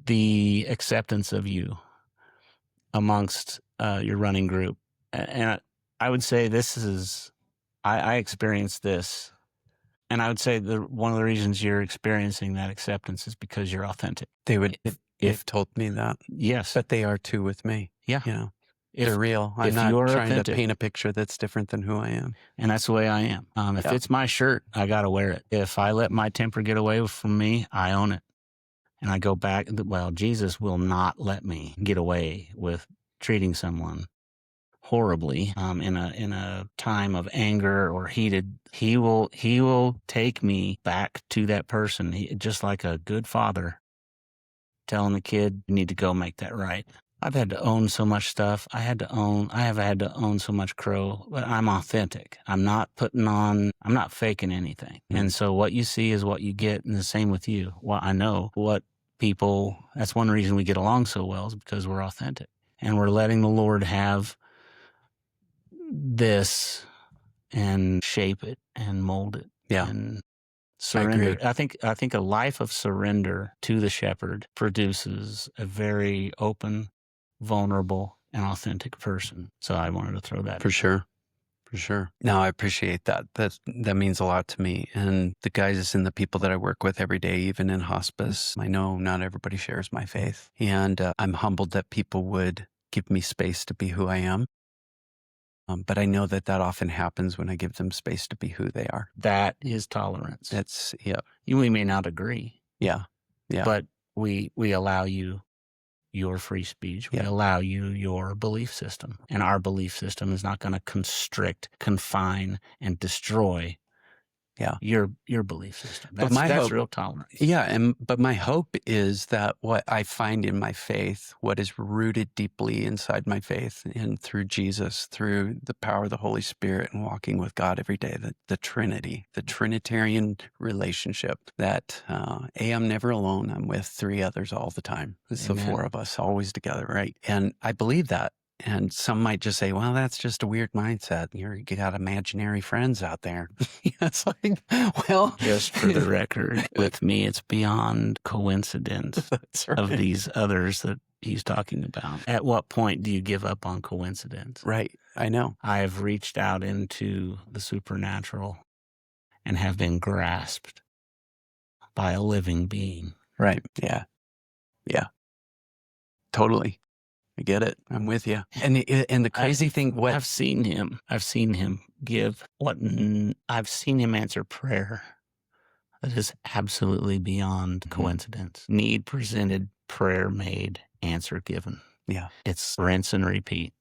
The acceptance of you amongst your running group. And I would say I experienced this, and I would say one of the reasons you're experiencing that acceptance is because you're authentic. They've told me that. Yes. But they are too with me. Yeah. You know, they're real. I'm not trying to paint a picture that's different than who I am. And that's the way I am. If it's my shirt, I got to wear it. If I let my temper get away from me, I own it. And I go back, well, Jesus will not let me get away with treating someone horribly in a time of anger or heated. He will take me back to that person, just like a good father telling the kid, you need to go make that right. I've had to own so much stuff. I have had to own so much crow, but I'm authentic. I'm not faking anything. Mm-hmm. And so what you see is what you get, and the same with you. Well, I know that's one reason we get along so well, is because we're authentic. And we're letting the Lord have this and shape it and mold it. Yeah. And surrender. I think a life of surrender to the shepherd produces a very open, vulnerable, and authentic person. So I wanted to throw that for sure. For sure. No, I appreciate that. That means a lot to me. And the guys and the people that I work with every day, even in hospice, I know not everybody shares my faith. And I'm humbled that people would give me space to be who I am. But I know that often happens when I give them space to be who they are. That is tolerance. We may not agree. Yeah. But we allow you your free speech. We allow you your belief system. And our belief system is not going to constrict, confine, and destroy your belief system. That's real tolerance. Yeah, but my hope is that what I find in my faith, what is rooted deeply inside my faith and through Jesus, through the power of the Holy Spirit and walking with God every day, the Trinity, the Trinitarian relationship, that I'm never alone. I'm with three others all the time. It's Amen. The four of us always together, right? And I believe that. And some might just say, well, that's just a weird mindset. You got imaginary friends out there. It's like, well. Just for the record, with me, it's beyond coincidence right. of these others that he's talking about. At what point do you give up on coincidence? Right. I know. I have reached out into the supernatural and have been grasped by a living being. Right. Yeah. Yeah. Totally. I get it. I'm with you. And the crazy thing, I've seen him give I've seen him answer prayer that is absolutely beyond coincidence. Need presented, prayer made, answer given. Yeah. It's rinse and repeat.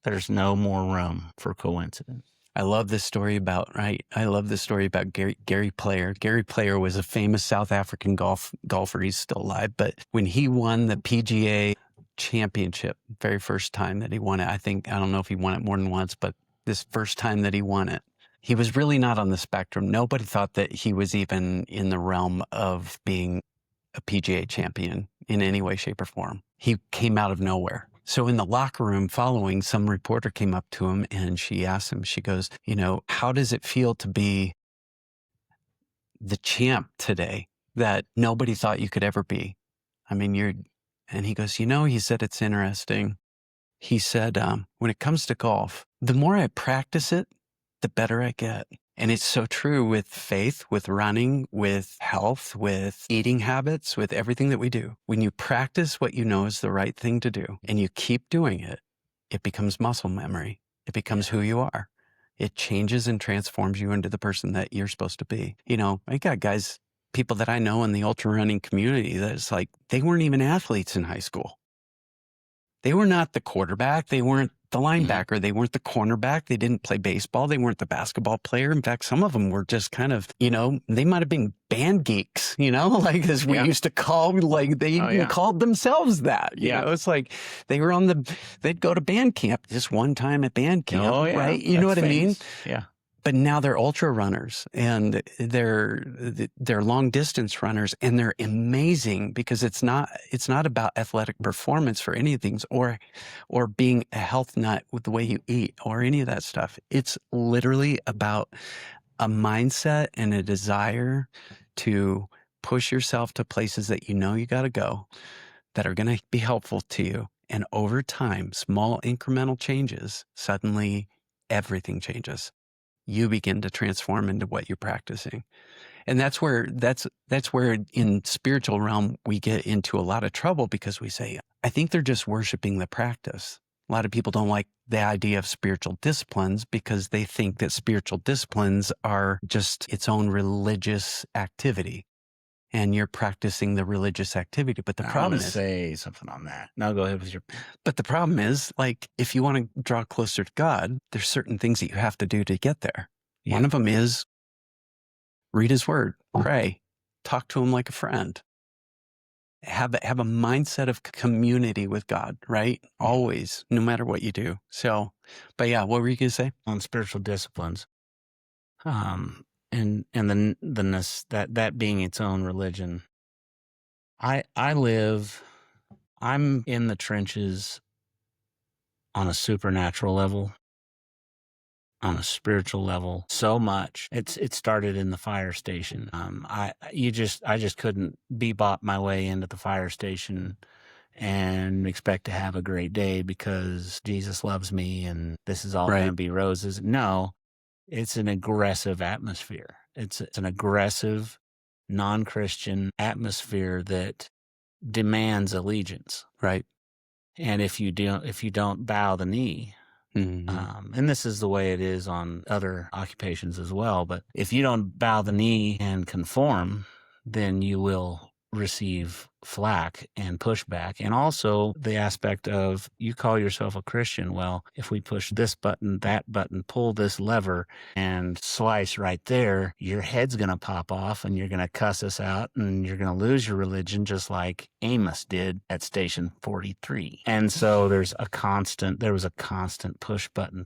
There's no more room for coincidence. I love this story about Gary Player. Gary Player was a famous South African golfer. He's still alive, but when he won the PGA championship, very first time that he won it, I don't know if he won it more than once, but this first time that he won it, he was really not on the spectrum. Nobody thought that he was even in the realm of being a PGA champion in any way, shape, or form. He came out of nowhere. So in the locker room following, some reporter came up to him and she asked him, she goes, how does it feel to be the champ today that nobody thought you could ever be? I mean, and he goes, he said, it's interesting. He said, when it comes to golf, the more I practice it, the better I get. And it's so true with faith, with running, with health, with eating habits, with everything that we do. When you practice what you know is the right thing to do and you keep doing it, it becomes muscle memory. It becomes who you are. It changes and transforms you into the person that you're supposed to be. You know, I got guys, people that I know in the ultra running community that it's like, they weren't even athletes in high school. They were not the quarterback. They weren't the linebacker. They weren't the cornerback. They didn't play baseball. They weren't the basketball player. In fact, some of them were just kind of, you know, they might have been band geeks, you know, like as we used to call, like they even called themselves that. You know, it's like they were they'd go to band camp just one time at band camp, right? You know what I mean? Yeah. But now they're ultra runners and they're long distance runners, and they're amazing because it's not about athletic performance for any of things or being a health nut with the way you eat or any of that stuff. It's literally about a mindset and a desire to push yourself to places that you know you got to go that are going to be helpful to you. And over time, small incremental changes, suddenly everything changes. You begin to transform into what you're practicing. And that's where in spiritual realm, we get into a lot of trouble because we say, I think they're just worshiping the practice. A lot of people don't like the idea of spiritual disciplines because they think that spiritual disciplines are just its own religious activity. And you're practicing the religious activity. But the problem is, say something on that. No, go ahead with your. But the problem is, like, if you want to draw closer to God, there's certain things that you have to do to get there. Yeah. One of them is read his word, pray, talk to him like a friend, have a mindset of community with God, right? Yeah. Always, no matter what you do. So, but yeah, what were you going to say? On spiritual disciplines. And that being its own religion. I'm in the trenches on a supernatural level, on a spiritual level, so much. It started in the fire station. I just couldn't bebop my way into the fire station and expect to have a great day because Jesus loves me and this is all going to be roses. No. It's an aggressive atmosphere. It's an aggressive, non-Christian atmosphere that demands allegiance. Right. And if you don't bow the knee, and this is the way it is on other occupations as well, but if you don't bow the knee and conform, then you will receive flack and pushback. And also the aspect of you call yourself a Christian. Well, if we push this button, that button, pull this lever and slice right there, your head's going to pop off and you're going to cuss us out and you're going to lose your religion just like Amos did at Station 43. And so there was a constant push button,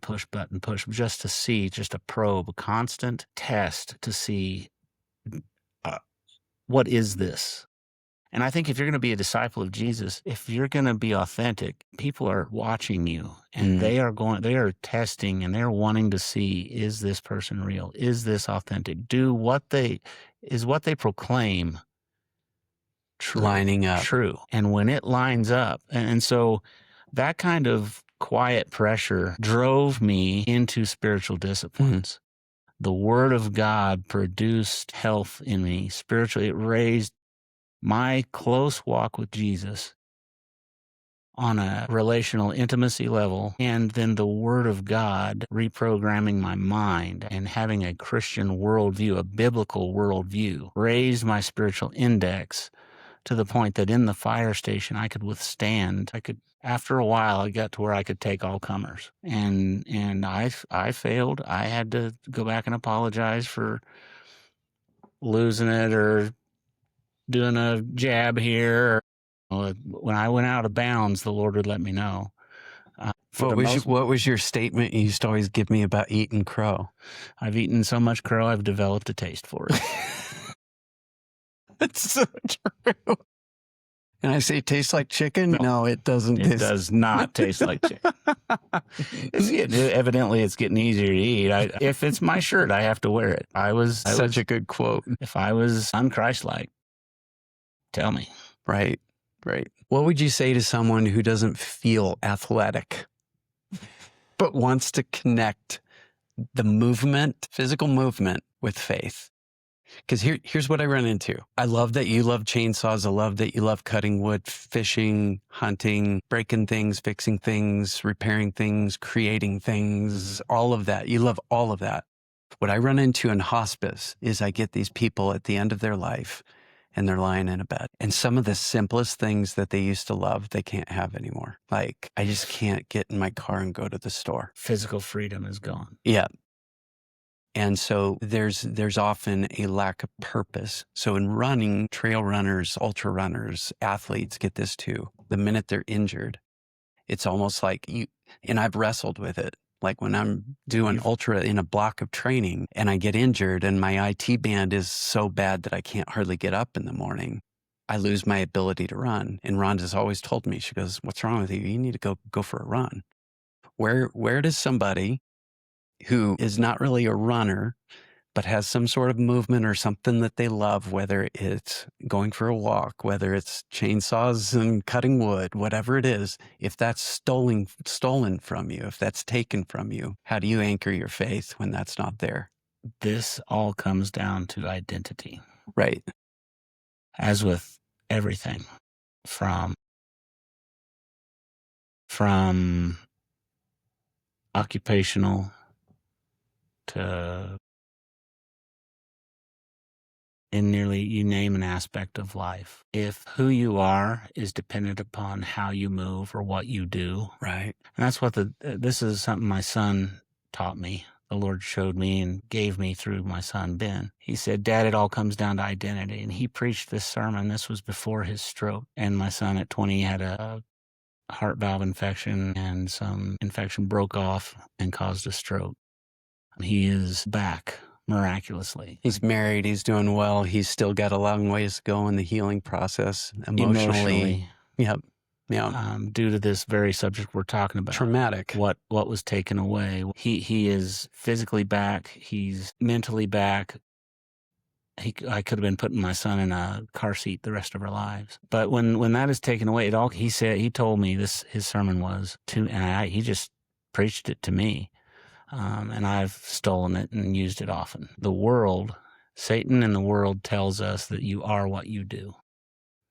just to probe, a constant test to see what is this? And I think if you're going to be a disciple of Jesus, if you're going to be authentic, people are watching you and they are testing and they're wanting to see, is this person real? Is this authentic? Is what they proclaim true? Lining up. True. And when it lines up, and so that kind of quiet pressure drove me into spiritual disciplines. The Word of God produced health in me spiritually. It raised my close walk with Jesus on a relational intimacy level, and then the Word of God reprogramming my mind and having a Christian worldview, a biblical worldview, raised my spiritual index to the point that in the fire station I could withstand. After a while, I got to where I could take all comers, and I failed. I had to go back and apologize for losing it or doing a jab here. When I went out of bounds, the Lord would let me know. What was your statement you used to always give me about eating crow? I've eaten so much crow, I've developed a taste for it. That's so true. And I say tastes like chicken? No, it doesn't. It does not taste like chicken. Evidently, it's getting easier to eat. If it's my shirt, I have to wear it. Such a good quote. If I was unchristlike, tell me. Right. What would you say to someone who doesn't feel athletic, but wants to connect the movement, physical movement, with faith? Because here's what I run into. I love that you love chainsaws. I love that you love cutting wood, fishing, hunting, breaking things, fixing things, repairing things, creating things, all of that. You love all of that. What I run into in hospice is I get these people at the end of their life and they're lying in a bed. And some of the simplest things that they used to love, they can't have anymore. Like, I just can't get in my car and go to the store. Physical freedom is gone. Yeah. And so there's often a lack of purpose. So in running, trail runners, ultra runners, athletes get this too. The minute they're injured, it's almost like and I've wrestled with it. Like when I'm doing ultra in a block of training and I get injured and my IT band is so bad that I can't hardly get up in the morning, I lose my ability to run. And Rhonda's always told me, she goes, "What's wrong with you? You need to go for a run." Where does somebody who is not really a runner, but has some sort of movement or something that they love, whether it's going for a walk, whether it's chainsaws and cutting wood, whatever it is, if that's stolen from you, if that's taken from you, how do you anchor your faith when that's not there? This all comes down to identity. Right. As with everything from occupational to in nearly you name an aspect of life. If who you are is dependent upon how you move or what you do. Right. And that's what this is something my son taught me. The Lord showed me and gave me through my son, Ben. He said, "Dad, it all comes down to identity." And he preached this sermon. This was before his stroke. And my son at 20 had a heart valve infection, and some infection broke off and caused a stroke. He is back miraculously. He's married. He's doing well. He's still got a long ways to go in the healing process. Emotionally. Yep. Yeah. Due to this very subject we're talking about. Traumatic. What was taken away. He is physically back. He's mentally back. I could have been putting my son in a car seat the rest of our lives. But when that is taken away, he told me this, his sermon was he just preached it to me. And I've stolen it and used it often. The world, Satan and the world tells us that you are what you do.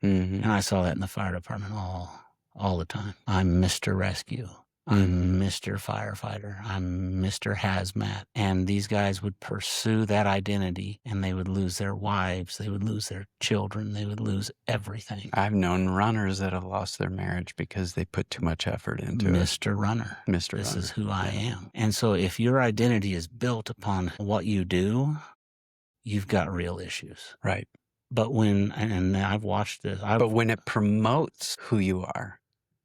Mm-hmm. And I saw that in the fire department all the time. I'm Mr. Rescue. I'm Mr. Firefighter. I'm Mr. Hazmat. And these guys would pursue that identity and they would lose their wives. They would lose their children. They would lose everything. I've known runners that have lost their marriage because they put too much effort into it. Mr. Runner. Mr. This Runner. is who I am. And so if your identity is built upon what you do, you've got real issues. Right. But and I've watched this. But when it promotes who you are,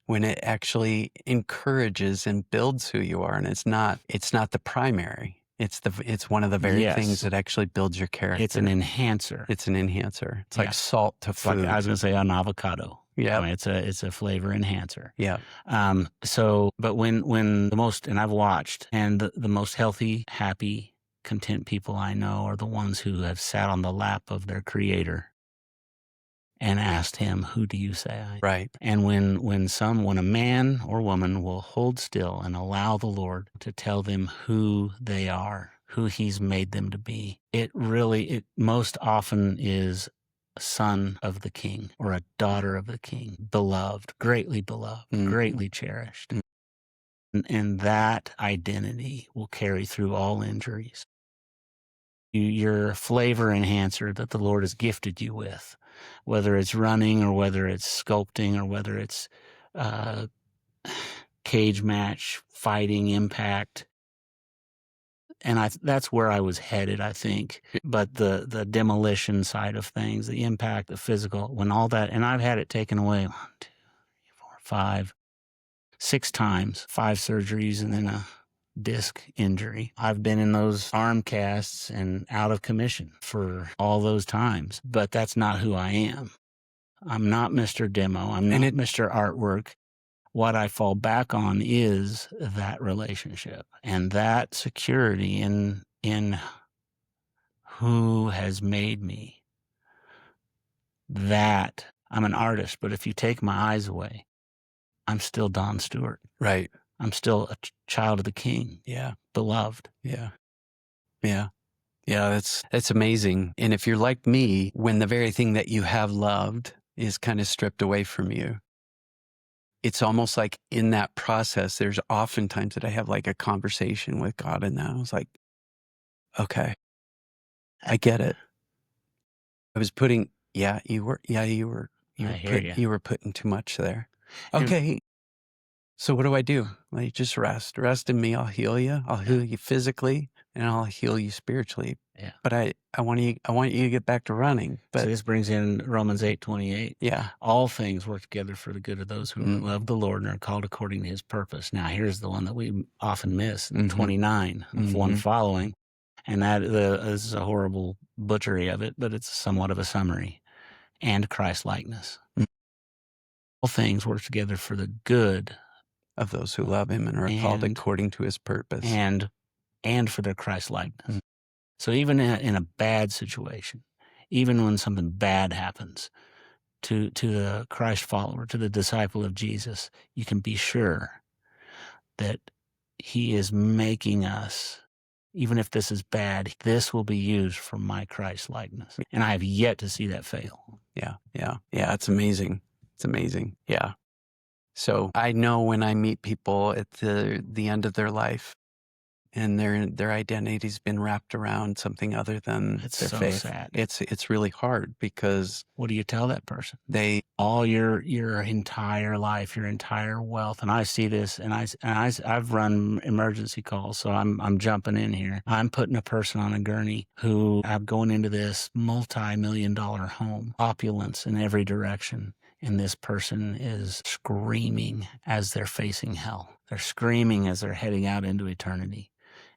when it actually encourages and builds who you are, and it's not the primary. It's one of the very things that actually builds your character. It's an enhancer. It's an enhancer. It's like salt to food. Like I was going to say an avocado. Yeah. I mean, it's a flavor enhancer. Yeah. But when the most, and I've watched, and the most healthy, happy, content people I know are the ones who have sat on the lap of their creator and asked him, "Who do you say I am?" Right. And when a man or woman will hold still and allow the Lord to tell them who they are, who he's made them to be, it most often is a son of the king or a daughter of the king, beloved, greatly cherished. And that identity will carry through all injuries. Your flavor enhancer that the Lord has gifted you with, whether it's running or whether it's sculpting or whether it's cage match, fighting, impact. And that's where I was headed, I think. But the demolition side of things, the impact, the physical, when all that, and I've had it taken away 1, 2, 3, 4, 5, 6 times, 5 surgeries, and then a disc injury. I've been in those arm casts and out of commission for all those times, but that's not who I am. I'm not Mr. Demo. I'm not Mr. Artwork. What I fall back on is that relationship and that security in who has made me. That I'm an artist, but if you take my eyes away, I'm still Don Stewart. Right. I'm still a child of the King. Yeah. Beloved. Yeah. Yeah. Yeah, that's amazing. And if you're like me, when the very thing that you have loved is kind of stripped away from you, it's almost like in that process, there's often times that I have like a conversation with God, and I was like, okay, I get it. I was putting, you were putting too much there. Okay. So what do I do? Like, just rest in me. I'll heal you. I'll heal you physically, and I'll heal you spiritually. Yeah. But I want you to get back to running. But so this brings in Romans 8:28. Yeah. All things work together for the good of those who love the Lord and are called according to his purpose. Now, here's the one that we often miss, 29, of one following. And that this is a horrible butchery of it, but it's somewhat of a summary. And Christ-likeness. All things work together for the good of those who love him and are called according to his purpose. And for their Christ-likeness. So even in a bad situation, even when something bad happens to the Christ follower, to the disciple of Jesus, you can be sure that he is making us, even if this is bad, this will be used for my Christ-likeness. And I have yet to see that fail. Yeah. It's amazing. It's amazing. Yeah. So I know when I meet people at the end of their life, and their identity's been wrapped around something other than their faith. Sad. It's really hard, because what do you tell that person? They all your entire life, your entire wealth, and I see this, and I've run emergency calls, so I'm jumping in here. I'm putting a person on a gurney who I'm going into this multi-million-dollar home, opulence in every direction. And this person is screaming as they're facing hell. They're screaming as they're heading out into eternity.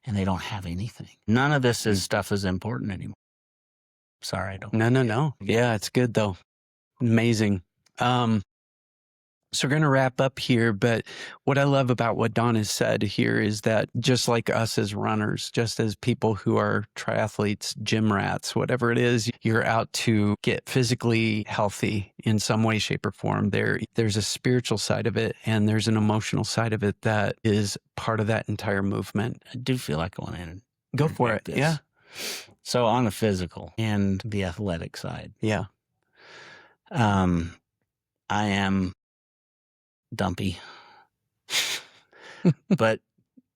And they don't have anything. None of this stuff is important anymore. Sorry, I don't. No. Yeah, it's good though. Amazing. So we're going to wrap up here, but what I love about what Don has said here is that just like us as runners, just as people who are triathletes, gym rats, whatever it is, you're out to get physically healthy in some way, shape, or form. There's a spiritual side of it, and there's an emotional side of it that is part of that entire movement. I do feel like I want to go for it. This. Yeah. So on the physical and the athletic side. Yeah. I am dumpy. But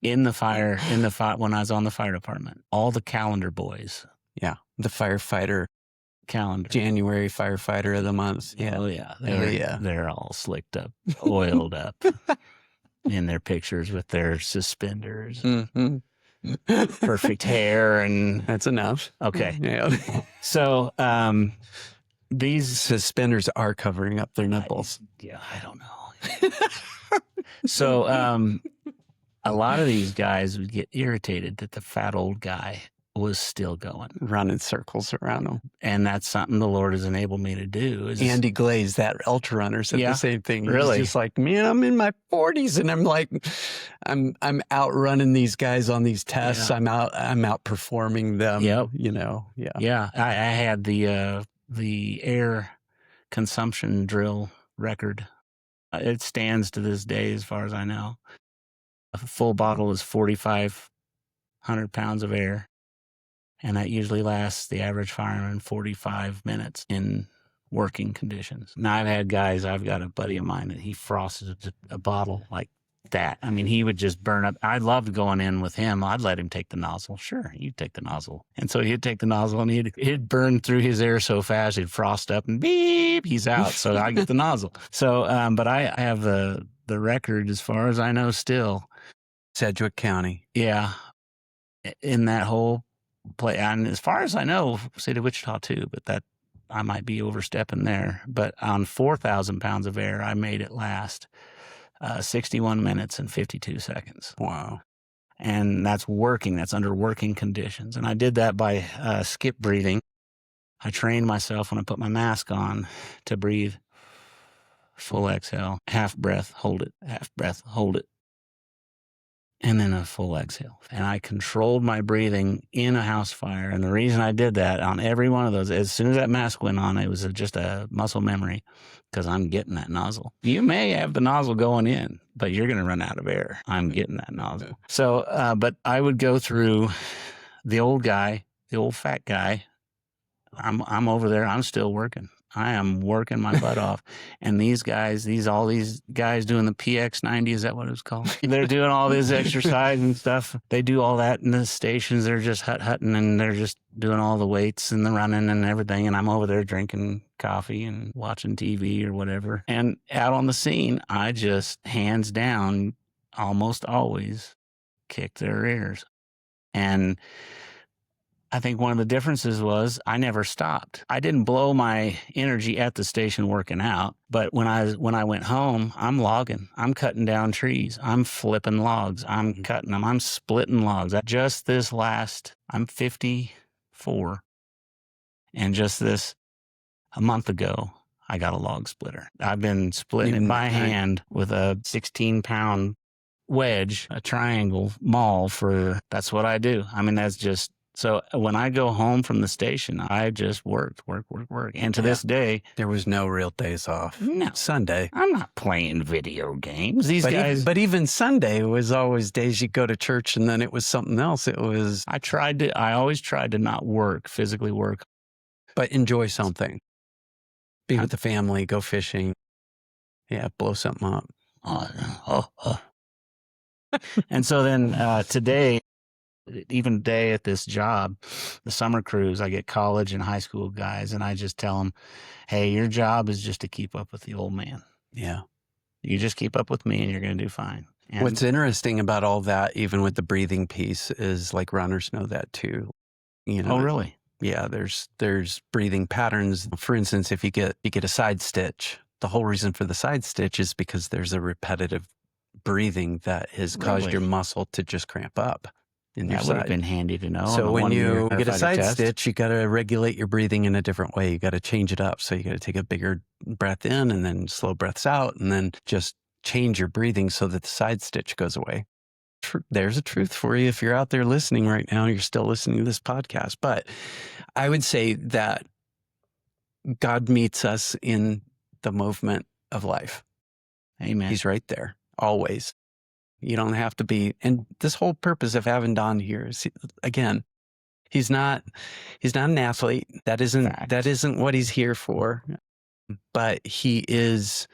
when I was on the fire department, all the calendar boys. Yeah. The firefighter calendar. January firefighter of the month. Yeah. Oh yeah. They're all slicked up, oiled up in their pictures with their suspenders. Perfect hair, and that's enough. Okay. Yeah. So these suspenders are covering up their nipples. I don't know. So a lot of these guys would get irritated that the fat old guy was still going, running circles around them. And that's something the Lord has enabled me to do. Andy Glaze, that ultrarunner, said the same thing. Really? He's just like, man, I'm in my 40s, and I'm like, I'm outrunning these guys on these tests. Yeah. I'm outperforming them. Yep. Yeah. I had the air consumption drill record. It stands to this day, as far as I know. A full bottle is 4,500 pounds of air, and that usually lasts the average fireman 45 minutes in working conditions. Now, I've got a buddy of mine that he frosted a bottle like that. I mean, he would just burn up. I loved going in with him. I'd let him take the nozzle. Sure, you take the nozzle. And so he'd take the nozzle, and he'd burn through his air so fast, he'd frost up, and beep, he's out. So I get the nozzle. So, but I have the record, as far as I know, still. Sedgwick County. Yeah. In that whole play. And as far as I know, State of Wichita too, but that I might be overstepping there. But on 4,000 pounds of air, I made it last 61 minutes and 52 seconds. Wow. And that's working. That's under working conditions. And I did that by skip breathing. I trained myself when I put my mask on to breathe. Full exhale, half breath, hold it, half breath, hold it. And then a full exhale. And I controlled my breathing in a house fire. And the reason I did that on every one of those, as soon as that mask went on, it was just a muscle memory, because I'm getting that nozzle. You may have the nozzle going in, but you're going to run out of air. I'm getting that nozzle. So, but I would go through the old guy the old fat guy. I'm over there. I'm still working. I am working my butt off. And all these guys doing the PX90, is that what it was called? They're doing all this exercise and stuff. They do all that in the stations. They're just hutting and they're just doing all the weights and the running and everything. And I'm over there drinking coffee and watching TV or whatever. And out on the scene, I just hands down almost always kick their rears. And I think one of the differences was I never stopped. I didn't blow my energy at the station working out, but when I went home, I'm logging. I'm cutting down trees. I'm flipping logs. I'm cutting them. I'm splitting logs. Just this I'm 54, and just a month ago, I got a log splitter. I've been splitting it by hand with a 16-pound wedge, a triangle maul that's what I do. I mean, that's just. So when I go home from the station, I just work. And to this day, there was no real days off. No. Sunday. I'm not playing video games. But even Sunday was always days you go to church and then it was something else. It was. I always tried to not physically work. But enjoy something. Be with the family, go fishing. Yeah, blow something up. And so then today, even today at this job, the summer cruise, I get college and high school guys, and I just tell them, hey, your job is just to keep up with the old man. Yeah. You just keep up with me and you're going to do fine. And what's interesting about all that, even with the breathing piece, is like runners know that too. Oh, really? Yeah, there's breathing patterns. For instance, if you get a side stitch, the whole reason for the side stitch is because there's a repetitive breathing that has caused your muscle to just cramp up. That would have been handy to know. So when you get a side stitch, you got to regulate your breathing in a different way. You got to change it up. So you got to take a bigger breath in and then slow breaths out, and then just change your breathing so that the side stitch goes away. There's a truth for you if you're out there listening right now. You're still listening to this podcast. But I would say that God meets us in the movement of life. Amen. He's right there, always. You don't have to be, and this whole purpose of having Don here is, again, he's not an athlete. That isn't what he's here for. But he's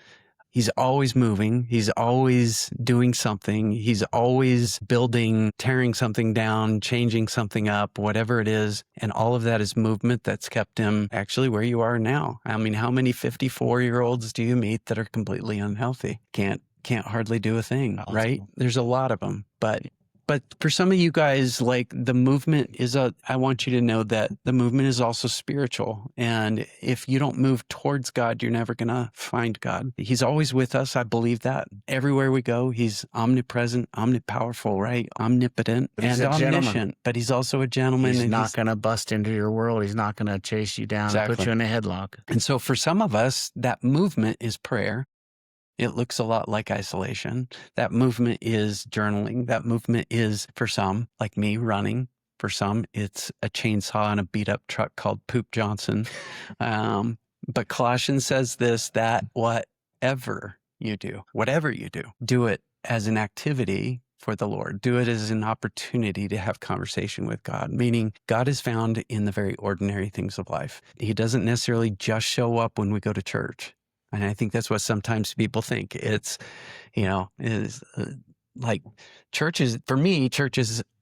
always moving. He's always doing something. He's always building, tearing something down, changing something up, whatever it is. And all of that is movement that's kept him actually where you are now. I mean, how many 54-year-olds do you meet that are completely unhealthy? Can't hardly do a thing, right? There's a lot of them. But for some of you guys, like the movement I want you to know that the movement is also spiritual. And if you don't move towards God, you're never going to find God. He's always with us. I believe that. Everywhere we go, he's omnipresent, omnipowerful, right? Omnipotent and omniscient. But he's also a gentleman. He's not going to bust into your world. He's not going to chase you down and put you in a headlock. And so for some of us, that movement is prayer. It looks a lot like isolation. That movement is journaling. That movement is, for some, like me, running. For some, it's a chainsaw and a beat-up truck called Poop Johnson. But Colossians says this, that whatever you do, do it as an activity for the Lord. Do it as an opportunity to have conversation with God, meaning God is found in the very ordinary things of life. He doesn't necessarily just show up when we go to church. And I think that's what sometimes people think. It's, like church is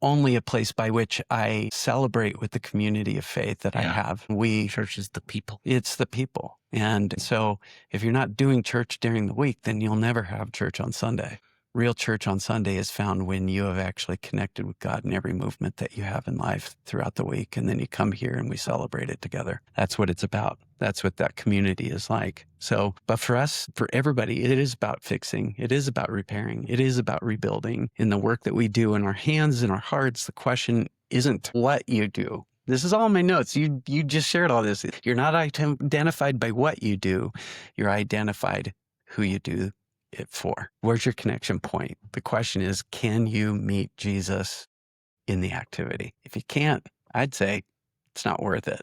only a place by which I celebrate with the community of faith that I have. Church is the people. It's the people. And so if you're not doing church during the week, then you'll never have church on Sunday. Real church on Sunday is found when you have actually connected with God in every movement that you have in life throughout the week. And then you come here and we celebrate it together. That's what it's about. That's what that community is like. So, but for us, for everybody, it is about fixing. It is about repairing. It is about rebuilding. In the work that we do in our hands and our hearts, the question isn't what you do. This is all in my notes. You just shared all this. You're not identified by what you do. You're identified who you do it for. Where's your connection point? The question is, can you meet Jesus in the activity? If you can't, I'd say it's not worth it.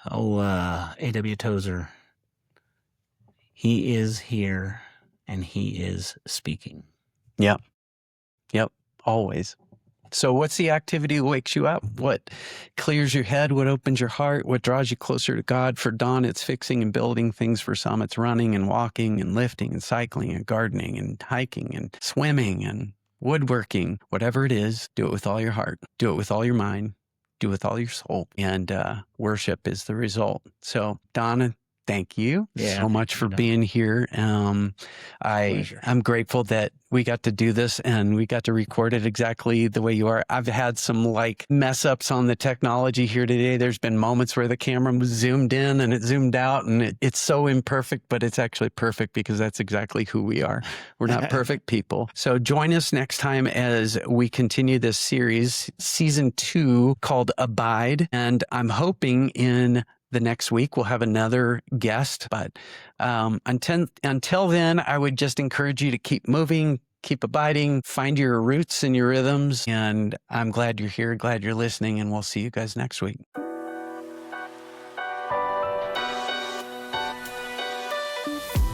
Oh, A.W. Tozer, he is here and he is speaking. Yep. Always. So what's the activity that wakes you up? What clears your head? What opens your heart? What draws you closer to God? For Don, it's fixing and building things. For some, it's running and walking and lifting and cycling and gardening and hiking and swimming and woodworking. Whatever it is, do it with all your heart. Do it with all your mind. Do it with all your soul. And worship is the result. So Don, thank you so much for being here. I'm grateful that we got to do this and we got to record it exactly the way you are. I've had some like mess ups on the technology here today. There's been moments where the camera was zoomed in and it zoomed out, and it's so imperfect, but it's actually perfect because that's exactly who we are. We're not perfect people. So join us next time as we continue this series, season 2, called Abide. And I'm hoping in the next week we'll have another guest, but until then, I would just encourage you to keep moving, keep abiding, find your roots and your rhythms. And I'm glad you're here, glad you're listening, and we'll see you guys next week.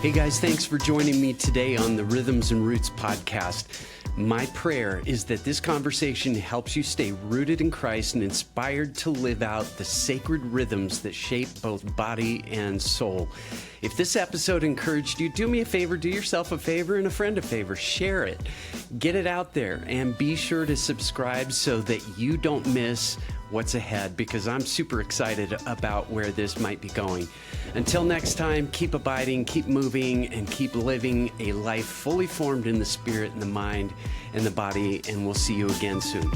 Hey guys, thanks for joining me today on the Rhythms and Roots podcast. My prayer is that this conversation helps you stay rooted in Christ and inspired to live out the sacred rhythms that shape both body and soul. If this episode encouraged you, do me a favor, do yourself a favor and a friend a favor. Share it, get it out there, and be sure to subscribe so that you don't miss what's ahead, because I'm super excited about where this might be going. Until next time, keep abiding, keep moving, and keep living a life fully formed in the spirit and the mind and the body, and we'll see you again soon.